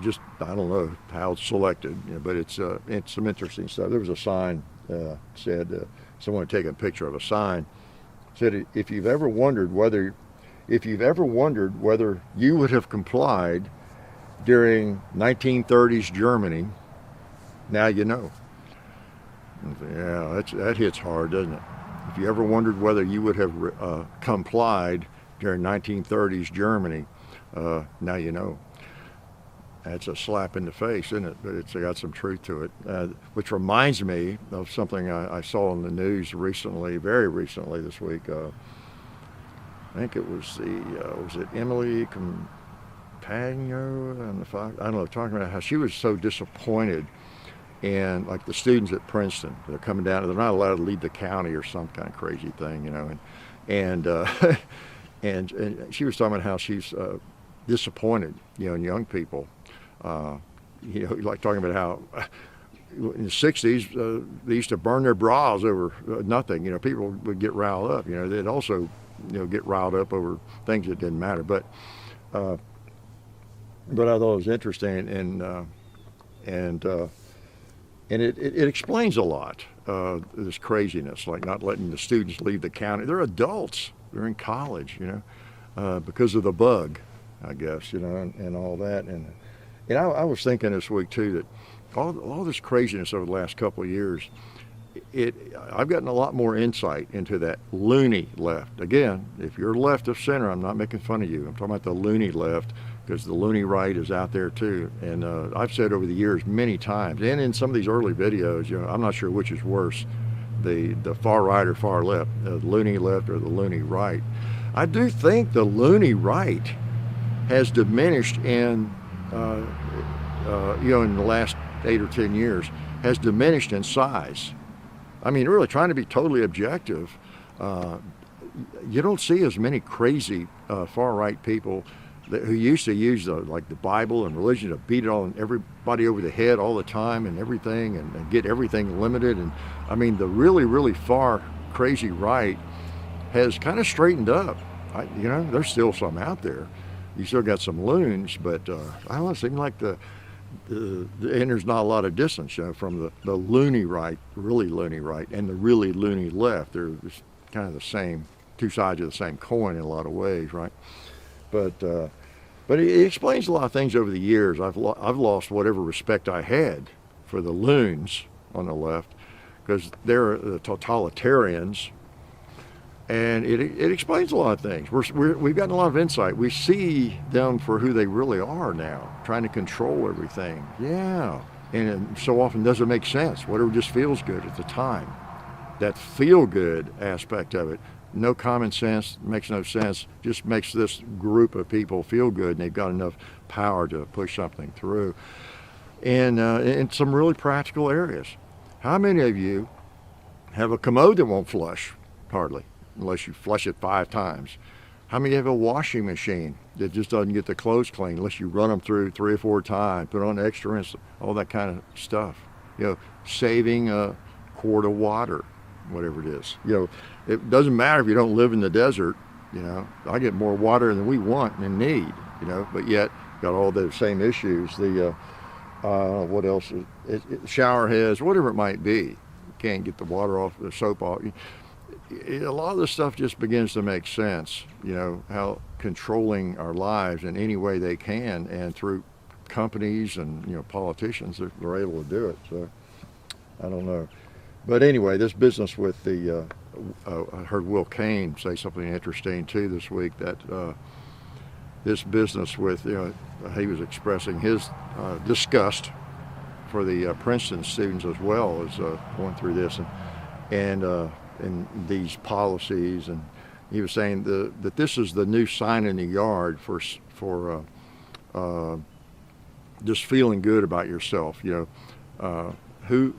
just, I don't know how it's selected, you know, but it's some interesting stuff. There was a sign said, someone had taken a picture of a sign, said, if you've ever wondered whether you would have complied during 1930s Germany, now you know. Yeah, that hits hard, doesn't it? If you ever wondered whether you would have complied during 1930s Germany, now you know. That's a slap in the face, isn't it? But it's got some truth to it, which reminds me of something I saw in the news recently, very recently this week. I think it was was it Emily Compagno and I don't know, talking about how she was so disappointed in like the students at Princeton. They're coming down, they're not allowed to leave the county or some kind of crazy thing, and and she was talking about how she's disappointed, in young people. Like talking about how in the 60s they used to burn their bras over nothing. People would get riled up. They'd also get riled up over things that didn't matter. But I thought it was interesting, and it explains a lot, this craziness, like not letting the students leave the county. They're adults. They're in college, because of the bug, I guess, and all that. And I was thinking this week too that all this craziness over the last couple of years, I've gotten a lot more insight into that loony left. Again, if you're left of center, I'm not making fun of you. I'm talking about the loony left, because the loony right is out there too. And I've said over the years many times, and in some of these early videos, I'm not sure which is worse, the far right or far left, the loony left or the loony right. I do think the loony right has diminished in the last 8 or 10 years, has diminished in size. I mean, really trying to be totally objective, you don't see as many crazy far-right people who used to use the Bible and religion to beat it on everybody over the head all the time and everything, and get everything limited. And I mean, the really, really far crazy right has kind of straightened up. There's still some out there. You still got some loons, but I don't know, it seems like and there's not a lot of distance, from the loony right, really loony right, and the really loony left. They're kind of the same, two sides of the same coin in a lot of ways, right? But it explains a lot of things over the years. I've lost whatever respect I had for the loons on the left, because they're the totalitarians, and it explains a lot of things. We've gotten a lot of insight. We see them for who they really are now, trying to control everything. Yeah, and it so often doesn't make sense. Whatever just feels good at the time. That feel-good aspect of it, no common sense, makes no sense, just makes this group of people feel good, and they've got enough power to push something through. And in some really practical areas. How many of you have a commode that won't flush? Hardly, unless you flush it 5 times. How many have a washing machine that just doesn't get the clothes clean unless you run them through 3 or 4 times, put on extra insulin, all that kind of stuff? Saving a quart of water, whatever it is. It doesn't matter if you don't live in the desert. I get more water than we want and need, but yet got all the same issues. What else? Shower heads, whatever it might be. You can't get the water off, the soap off. A lot of this stuff just begins to make sense, how controlling our lives in any way they can, and through companies and, politicians, they're able to do it. So, I don't know. But anyway, this business with I heard Will Kane say something interesting too this week, that this business with, he was expressing his disgust for the Princeton students as well as going through this and these policies, and he was saying that this is the new sign in the yard for just feeling good about yourself. Who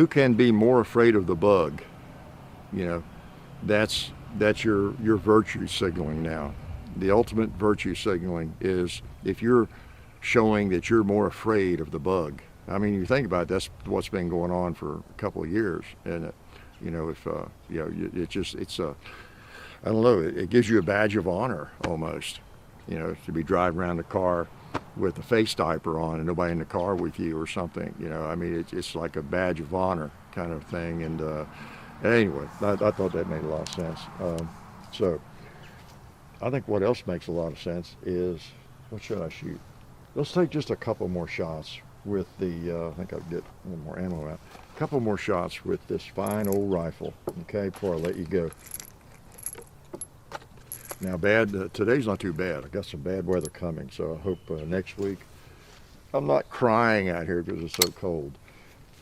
can be more afraid of the bug? That's your virtue signaling now. The ultimate virtue signaling is if you're showing that you're more afraid of the bug. I mean, you think about it, that's what's been going on for a couple of years, and I don't know, it gives you a badge of honor almost, to be driving around the car with a face diaper on and nobody in the car with you or something. I mean, it's like a badge of honor kind of thing. And anyway, I thought that made a lot of sense. So I think what else makes a lot of sense is, what should I shoot? Let's take just a couple more shots with the, I think I'll get a little more ammo out. A couple more shots with this fine old rifle, okay, before I let you go. Now, today's not too bad. I got some bad weather coming, so I hope next week I'm not crying out here because it's so cold.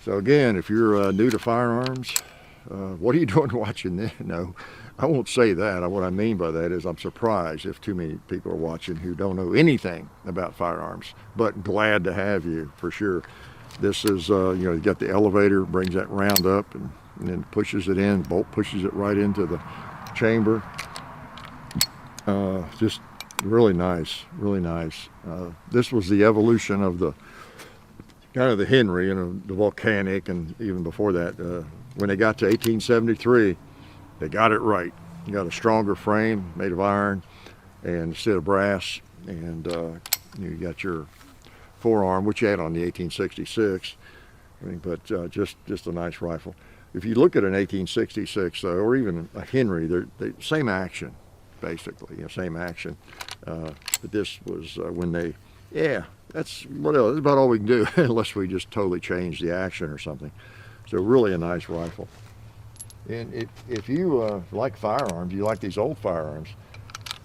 So again, if you're new to firearms, what are you doing watching this? No, I won't say that. What I mean by that is I'm surprised if too many people are watching who don't know anything about firearms, but glad to have you for sure. This is, you got the elevator, brings that round up and then pushes it in, bolt pushes it right into the chamber. Just really nice, really nice. This was the evolution of the kind of the Henry, the volcanic, and even before that, when they got to 1873, they got it right. You got a stronger frame made of iron and instead of brass, and you got your forearm, which you had on the 1866. But just a nice rifle. If you look at an 1866 though, or even a Henry, they're same action, basically, same action. But this was when they, that's what else. That's about all we can do unless we just totally change the action or something. So really a nice rifle. And if you like firearms, you like these old firearms,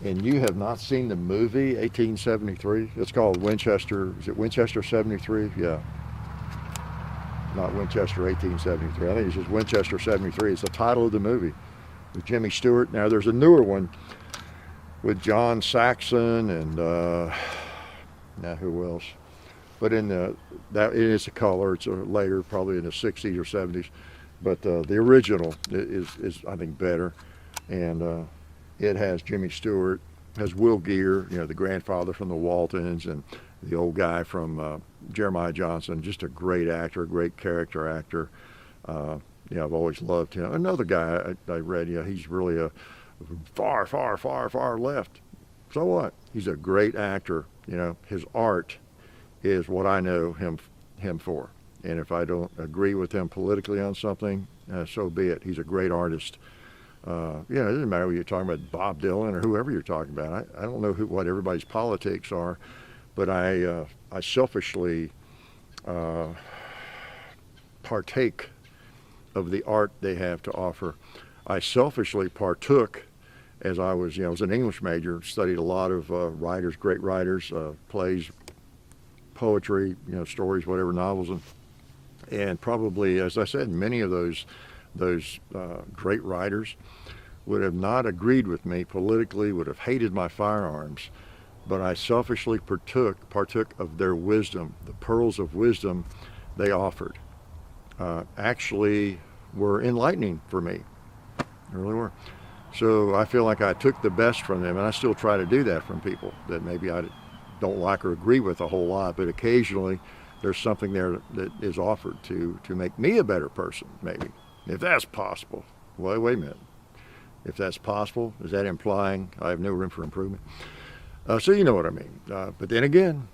and you have not seen the movie 1873, it's called Winchester. Is it Winchester 73? Yeah. Not Winchester 1873. I think it's just Winchester 73. It's the title of the movie with Jimmy Stewart. Now there's a newer one with John Saxon and now who else? But that it is a color. It's later, probably in the 60s or 70s. But the original is I think better, and it has Jimmy Stewart, has Will Geer, the grandfather from the Waltons, and the old guy from Jeremiah Johnson. Just a great actor, great character actor. I've always loved him. Another guy I read, he's really a far, far, far, far left. So what? He's a great actor. His art is what I know him for. And if I don't agree with him politically on something, so be it. He's a great artist. It doesn't matter whether you're talking about Bob Dylan or whoever you're talking about. I don't know what everybody's politics are, but I selfishly partake of the art they have to offer. I selfishly partook as I was an English major, studied a lot of writers, great writers, plays, poetry, stories, whatever, novels, and probably, as I said, many of those great writers would have not agreed with me politically, would have hated my firearms, but I selfishly partook of their wisdom. The pearls of wisdom they offered actually were enlightening for me. They really were. So I feel like I took the best from them, and I still try to do that from people that maybe I don't like or agree with a whole lot, but occasionally there's something there that is offered to make me a better person, maybe, if that's possible. Wait a minute. If that's possible, is that implying I have no room for improvement? So you know what I mean. But then again,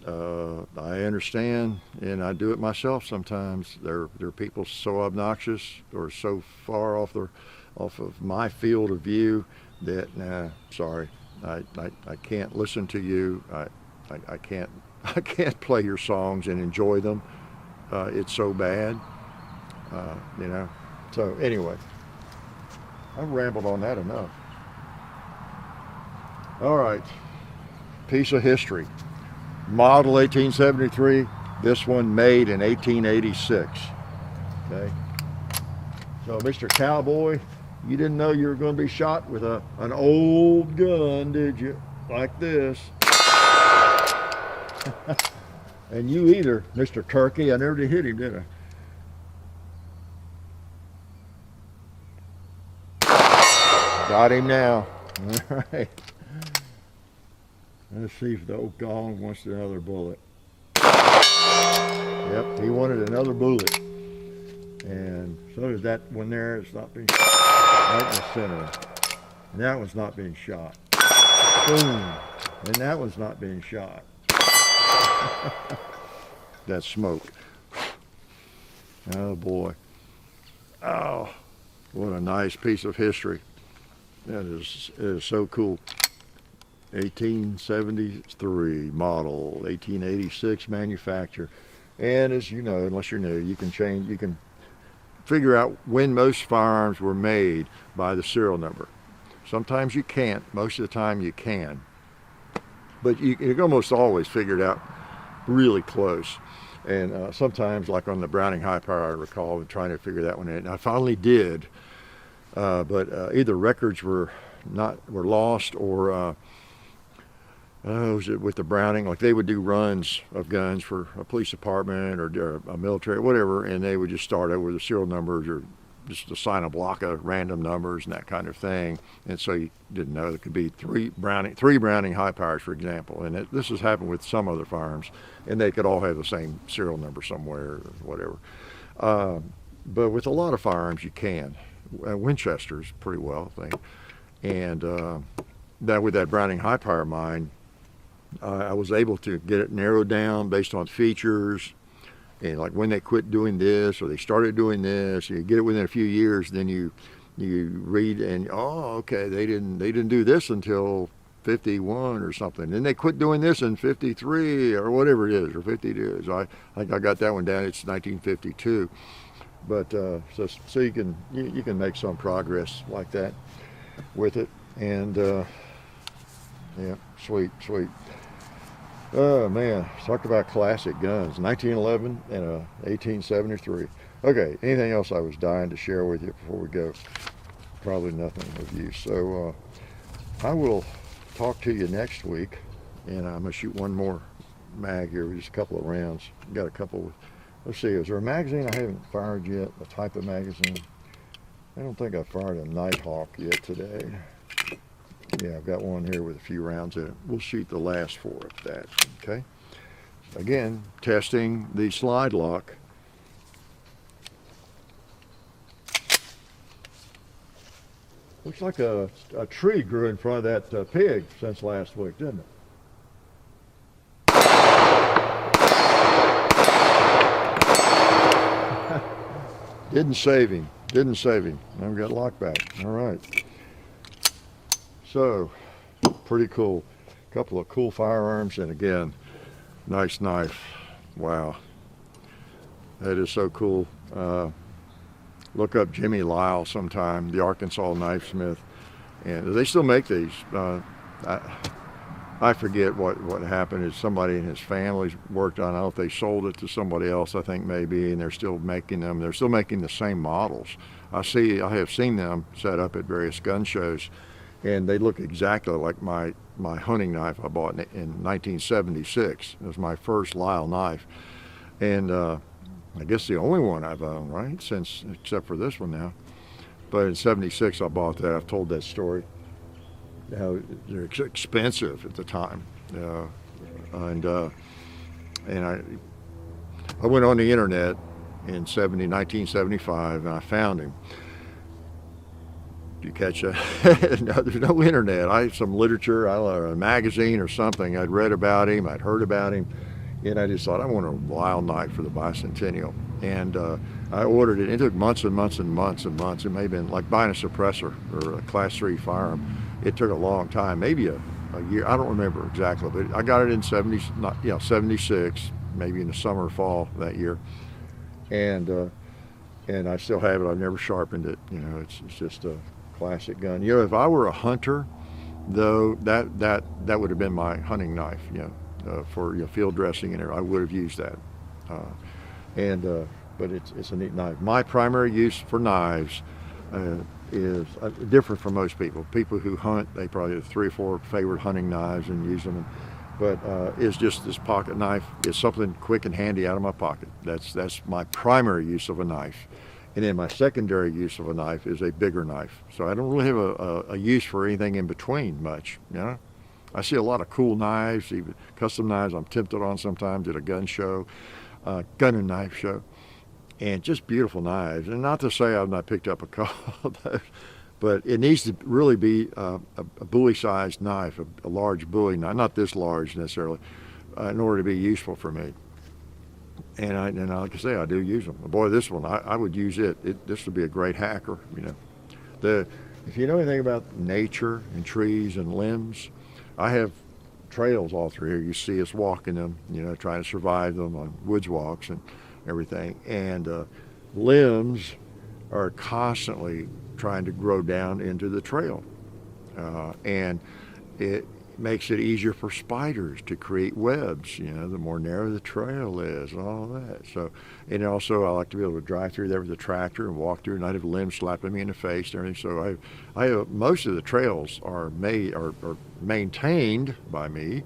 I understand, and I do it myself sometimes. There are people so obnoxious or so far off of my field of view that, sorry, I can't listen to you. I can't play your songs and enjoy them. It's so bad, So anyway, I've rambled on that enough. All right, piece of history. Model 1873. This one made in 1886. Okay. So, Mr. Cowboy, you didn't know you were going to be shot with an old gun, did you? Like this. And you either, Mr. Turkey. I never did hit him, did I? Got him now. All right. Let's see if the old dog wants another bullet. Yep, he wanted another bullet. And so does that one there. It's not being shot. Right in the center. And that one's not being shot. Boom. And that one's not being shot. That smoke. Oh boy. Oh, what a nice piece of history. It is so cool. 1873 model, 1886 manufacture. And as you know, unless you're new, you can figure out when most firearms were made by the serial number. Sometimes you can't. Most of the time you can. But you can almost always figure it out really close. And sometimes, like on the Browning high power, I recall trying to figure that one out. And I finally did, but either records were lost, or was it with the Browning? Like they would do runs of guns for a police department or a military, whatever, and they would just start over the serial numbers or just assign a block of random numbers and that kind of thing. And so you didn't know there could be three Browning high powers, for example. And this has happened with some other firearms, and they could all have the same serial number somewhere or whatever. But with a lot of firearms, you can. Winchester's pretty well, I think. And that with that Browning high power mine, I was able to get it narrowed down based on features. And like when they quit doing this or they started doing this, you get it within a few years, then you read and okay, they didn't do this until 51 or something. Then they quit doing this in 53 or whatever it is, or 52. I think I got that one down. It's 1952. But so you can make some progress like that with it. And yeah, sweet. Oh man, talk about classic guns. 1911 and 1873. Okay, anything else I was dying to share with you before we go? Probably nothing with you. So I will talk to you next week, and I'm gonna shoot one more mag here with just a couple of rounds. Got a couple. Let's see, is there a magazine I haven't fired yet? A type of magazine? I don't think I fired a Nighthawk yet today. Yeah, I've got one here with a few rounds in it. We'll shoot the last four of that, okay? Again, testing the slide lock. Looks like a tree grew in front of that pig since last week, didn't it? Didn't save him. Never got locked back. All right. So, pretty cool. A couple of cool firearms, and again, nice knife. Wow. That is so cool. Look up Jimmy Lile sometime, the Arkansas knifesmith. And they still make these. I forget what happened. Is somebody in his family worked on it. I don't know if they sold it to somebody else, I think maybe, and they're still making them. They're still making the same models. I have seen them set up at various gun shows, and they look exactly like my hunting knife I bought in 1976. It was my first Lile knife, and I guess the only one I've owned, right, except for this one now. But in '76 I bought that. I've told that story. They're expensive at the time, and I went on the internet in 1975, and I found him. Did you catch that? No, there's no internet. I had some literature, a magazine or something. I'd read about him, I'd heard about him, and I just thought, I want a Lile knife for the bicentennial. And I ordered it. It took months and months and months and months. It may have been like buying a suppressor or a Class 3 firearm. It took a long time, maybe a year. I don't remember exactly, but I got it in 76, maybe in the summer or fall that year. And I still have it. I've never sharpened it. It's just a classic gun. If I were a hunter, though, that would have been my hunting knife. For field dressing and everything, I would have used that. But it's a neat knife. My primary use for knives is different from most people. People who hunt, they probably have 3 or 4 favorite hunting knives and use them. But it's just this pocket knife. It's something quick and handy out of my pocket. That's my primary use of a knife. And then my secondary use of a knife is a bigger knife. So I don't really have a use for anything in between much. I see a lot of cool knives, even custom knives I'm tempted on sometimes at a gun show, gun and knife show, and just beautiful knives. And not to say I've not picked up a couple of those, but it needs to really be a Bowie-sized knife, a large Bowie knife, not this large necessarily, in order to be useful for me. And like I say, I do use them. Boy, this one, I would use it. This would be a great hacker. If you know anything about nature and trees and limbs, I have trails all through here. You see us walking them, trying to survive them on woods walks and everything. And limbs are constantly trying to grow down into the trail. and it makes it easier for spiders to create webs, the more narrow the trail is and all that. So, and also I like to be able to drive through there with the tractor and walk through and not have limbs slapping me in the face and everything. So I have most of the trails are maintained by me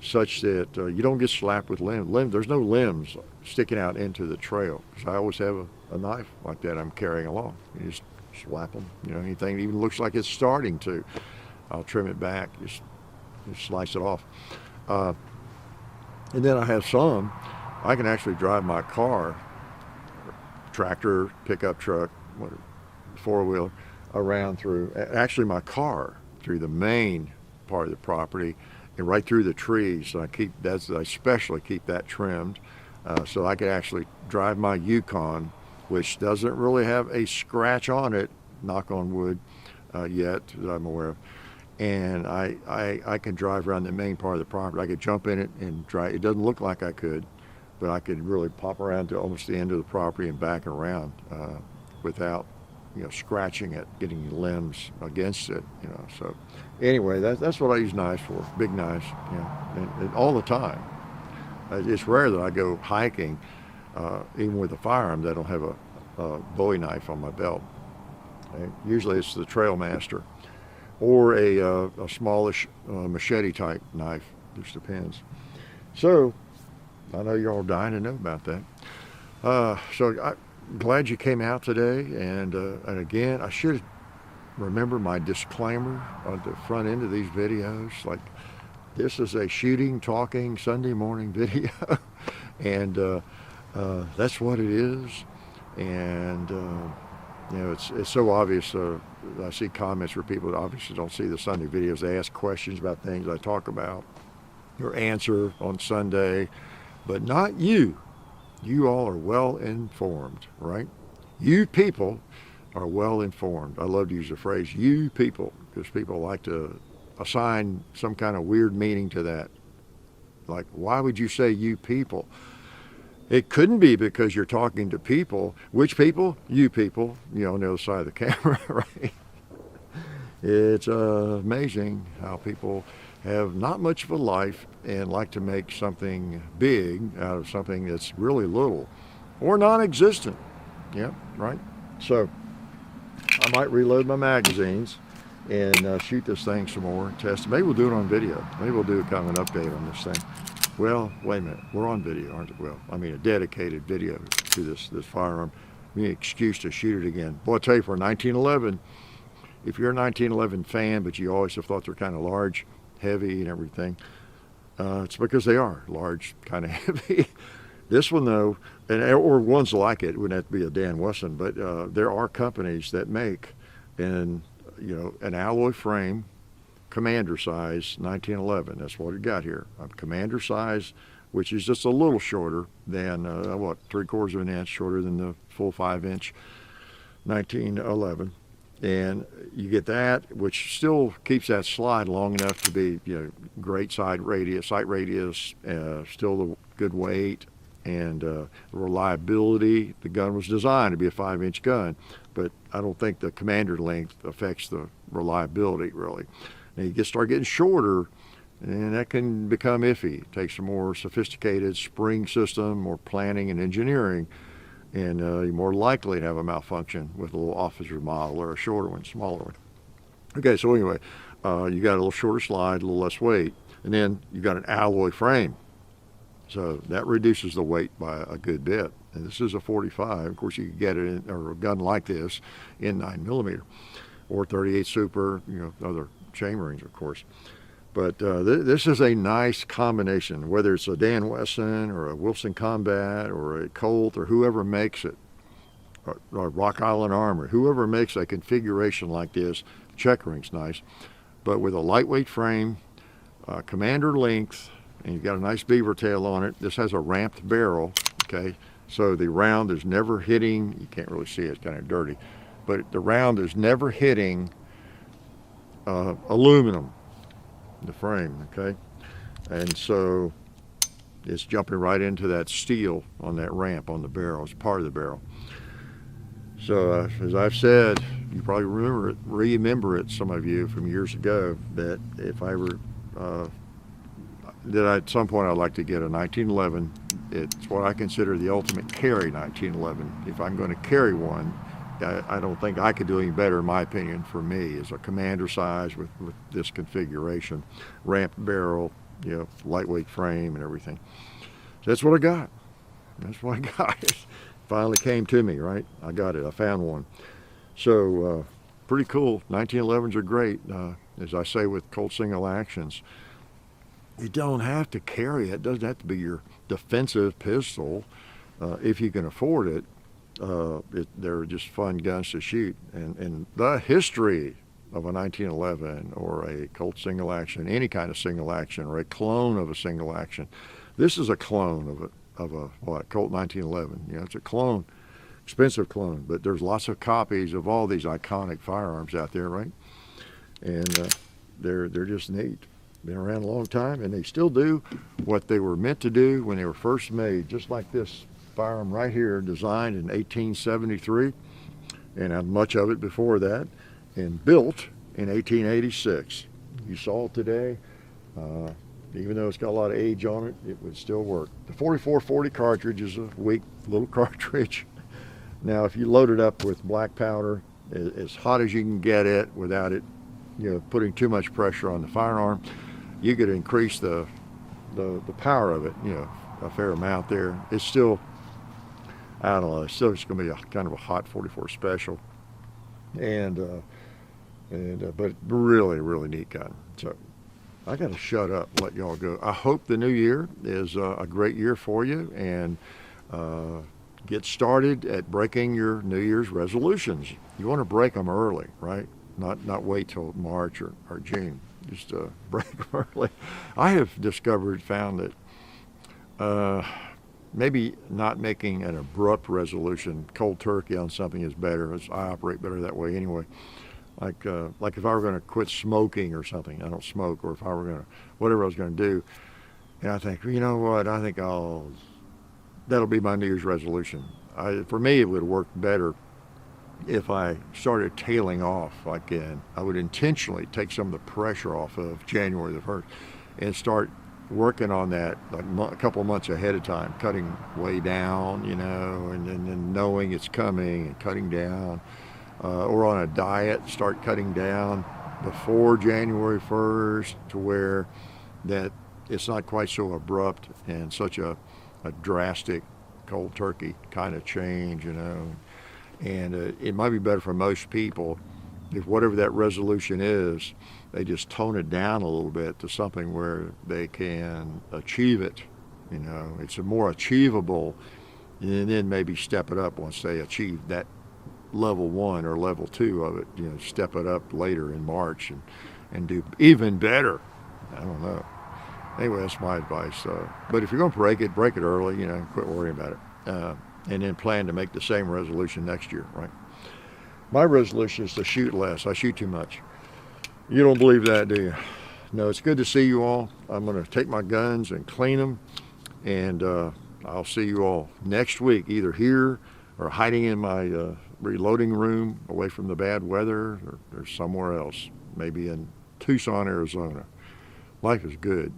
such that you don't get slapped with limbs. There's no limbs sticking out into the trail, because I always have a knife like that I'm carrying along. You just slap them, anything that even looks like it's starting to, I'll trim it back, just slice it off. And then I have some, I can actually drive my car, tractor, pickup truck, whatever, four-wheeler, around through, actually my car, through the main part of the property and right through the trees. So I especially keep that trimmed, so I could actually drive my Yukon, which doesn't really have a scratch on it, knock on wood, yet that I'm aware of. And I can drive around the main part of the property. I could jump in it and drive. It doesn't look like I could, but I could really pop around to almost the end of the property and back around without, scratching it, getting limbs against it, So anyway, that's what I use knives for, big knives, and all the time. It's rare that I go hiking, even with a firearm, that I don't have a Bowie knife on my belt. Usually it's the Trail Master, or a smallish machete type knife, just depends. So I know you're all dying to know about that. So I'm glad you came out today, and again, I should remember my disclaimer on the front end of these videos, like this is a shooting, talking Sunday morning video, and that's what it is. And it's so obvious. I see comments where people that obviously don't see the Sunday videos. They ask questions about things I talk about or answer on Sunday, but not you. You all are well informed, right? You people are well informed. I love to use the phrase "you people" because people like to assign some kind of weird meaning to that. Like, why would you say "you people"? It couldn't be because you're talking to people. Which people? You people, on the other side of the camera, right? It's amazing how people have not much of a life and like to make something big out of something that's really little or non-existent. Yeah, right? So I might reload my magazines and shoot this thing some more, test it. Maybe we'll do it on video. Maybe we'll do kind of an update on this thing. Well, wait a minute. We're on video, aren't we? Well, I mean a dedicated video to this firearm. Give me an excuse to shoot it again. Boy, I tell you, for 1911, if you're a 1911 fan, but you always have thought they're kind of large, heavy and everything, it's because they are large, kind of heavy. This one, though, or ones like it, wouldn't have to be a Dan Wesson, but there are companies that make an alloy frame, commander size, 1911. That's what it got here. A commander size, which is just a little shorter than, 3/4 of an inch shorter than the full 5-inch 1911. And you get that, which still keeps that slide long enough to be, great sight radius, still the good weight and reliability. The gun was designed to be a 5-inch gun, but I don't think the commander length affects the reliability really. Now you start getting shorter, and that can become iffy. It takes a more sophisticated spring system, more planning and engineering, and you're more likely to have a malfunction with a little officer model or a shorter one, smaller one. Okay, so anyway, you got a little shorter slide, a little less weight, and then you got an alloy frame. So that reduces the weight by a good bit. And this is a 45. Of course, you can get it or a gun like this in 9mm or 38 Super, other chamberings, of course. But this is a nice combination, whether it's a Dan Wesson or a Wilson Combat or a Colt or whoever makes it, or Rock Island Armor, whoever makes a configuration like this. Checkering's nice, but with a lightweight frame, commander length, and you've got a nice beaver tail on it. This has a ramped barrel, okay? So the round is never hitting, you can't really see it, it's kind of dirty, but the round is never hitting aluminum, the frame, okay? And so it's jumping right into that steel on that ramp on the barrel. It's part of the barrel. So as I've said, you probably remember it, some of you from years ago, that if I ever, at some point I'd like to get a 1911. It's what I consider the ultimate carry 1911. If I'm going to carry one, I don't think I could do any better, in my opinion, for me, as a commander size with this configuration, ramped barrel, lightweight frame and everything. So that's what I got. That's what I got. It finally came to me, right? I got it. I found one. So pretty cool. 1911s are great. As I say with Colt single actions, you don't have to carry it. It doesn't have to be your defensive pistol if you can afford it. They're just fun guns to shoot. And the history of a 1911 or a Colt single action, any kind of single action, or a clone of a single action. This is a clone of a Colt 1911. It's a clone, expensive clone, but there's lots of copies of all these iconic firearms out there, right? And they're just neat. Been around a long time, and they still do what they were meant to do when they were first made, just like this firearm right here, designed in 1873, and had much of it before that, and built in 1886. You saw it today. Even though it's got a lot of age on it, it would still work. The 4440 cartridge is a weak little cartridge. Now, if you load it up with black powder, as hot as you can get it without it, putting too much pressure on the firearm, you could increase the power of it, a fair amount there. It's still, I don't know, it's still just going to be kind of a hot 44 special, but really, really neat gun. So I got to shut up and let y'all go. I hope the new year is a great year for you, and get started at breaking your New Year's resolutions. You want to break them early, right? Not wait till March or June. Just break them early. I have found that maybe not making an abrupt resolution, cold turkey on something is better. I operate better that way anyway. Like if I were going to quit smoking or something, I don't smoke, or if I were going to, whatever I was going to do, and I think, you know what, I think that'll be my New Year's resolution. For me, it would work better if I started tailing off, I would intentionally take some of the pressure off of January the 1st and start working on that a couple of months ahead of time, cutting way down, and then knowing it's coming and cutting down. Or on a diet, start cutting down before January 1st to where that it's not quite so abrupt and such a drastic cold turkey kind of change, And it might be better for most people if whatever that resolution is, they just tone it down a little bit to something where they can achieve it. It's a more achievable, and then maybe step it up once they achieve that level 1 or level 2 of it, step it up later in March and do even better. I don't know. Anyway, that's my advice. But if you're going to break it early, quit worrying about it. And then plan to make the same resolution next year, right? My resolution is to shoot less. I shoot too much. You don't believe that, do you? No, it's good to see you all. I'm going to take my guns and clean them, and I'll see you all next week, either here or hiding in my reloading room away from the bad weather, or somewhere else, maybe in Tucson, Arizona. Life is good.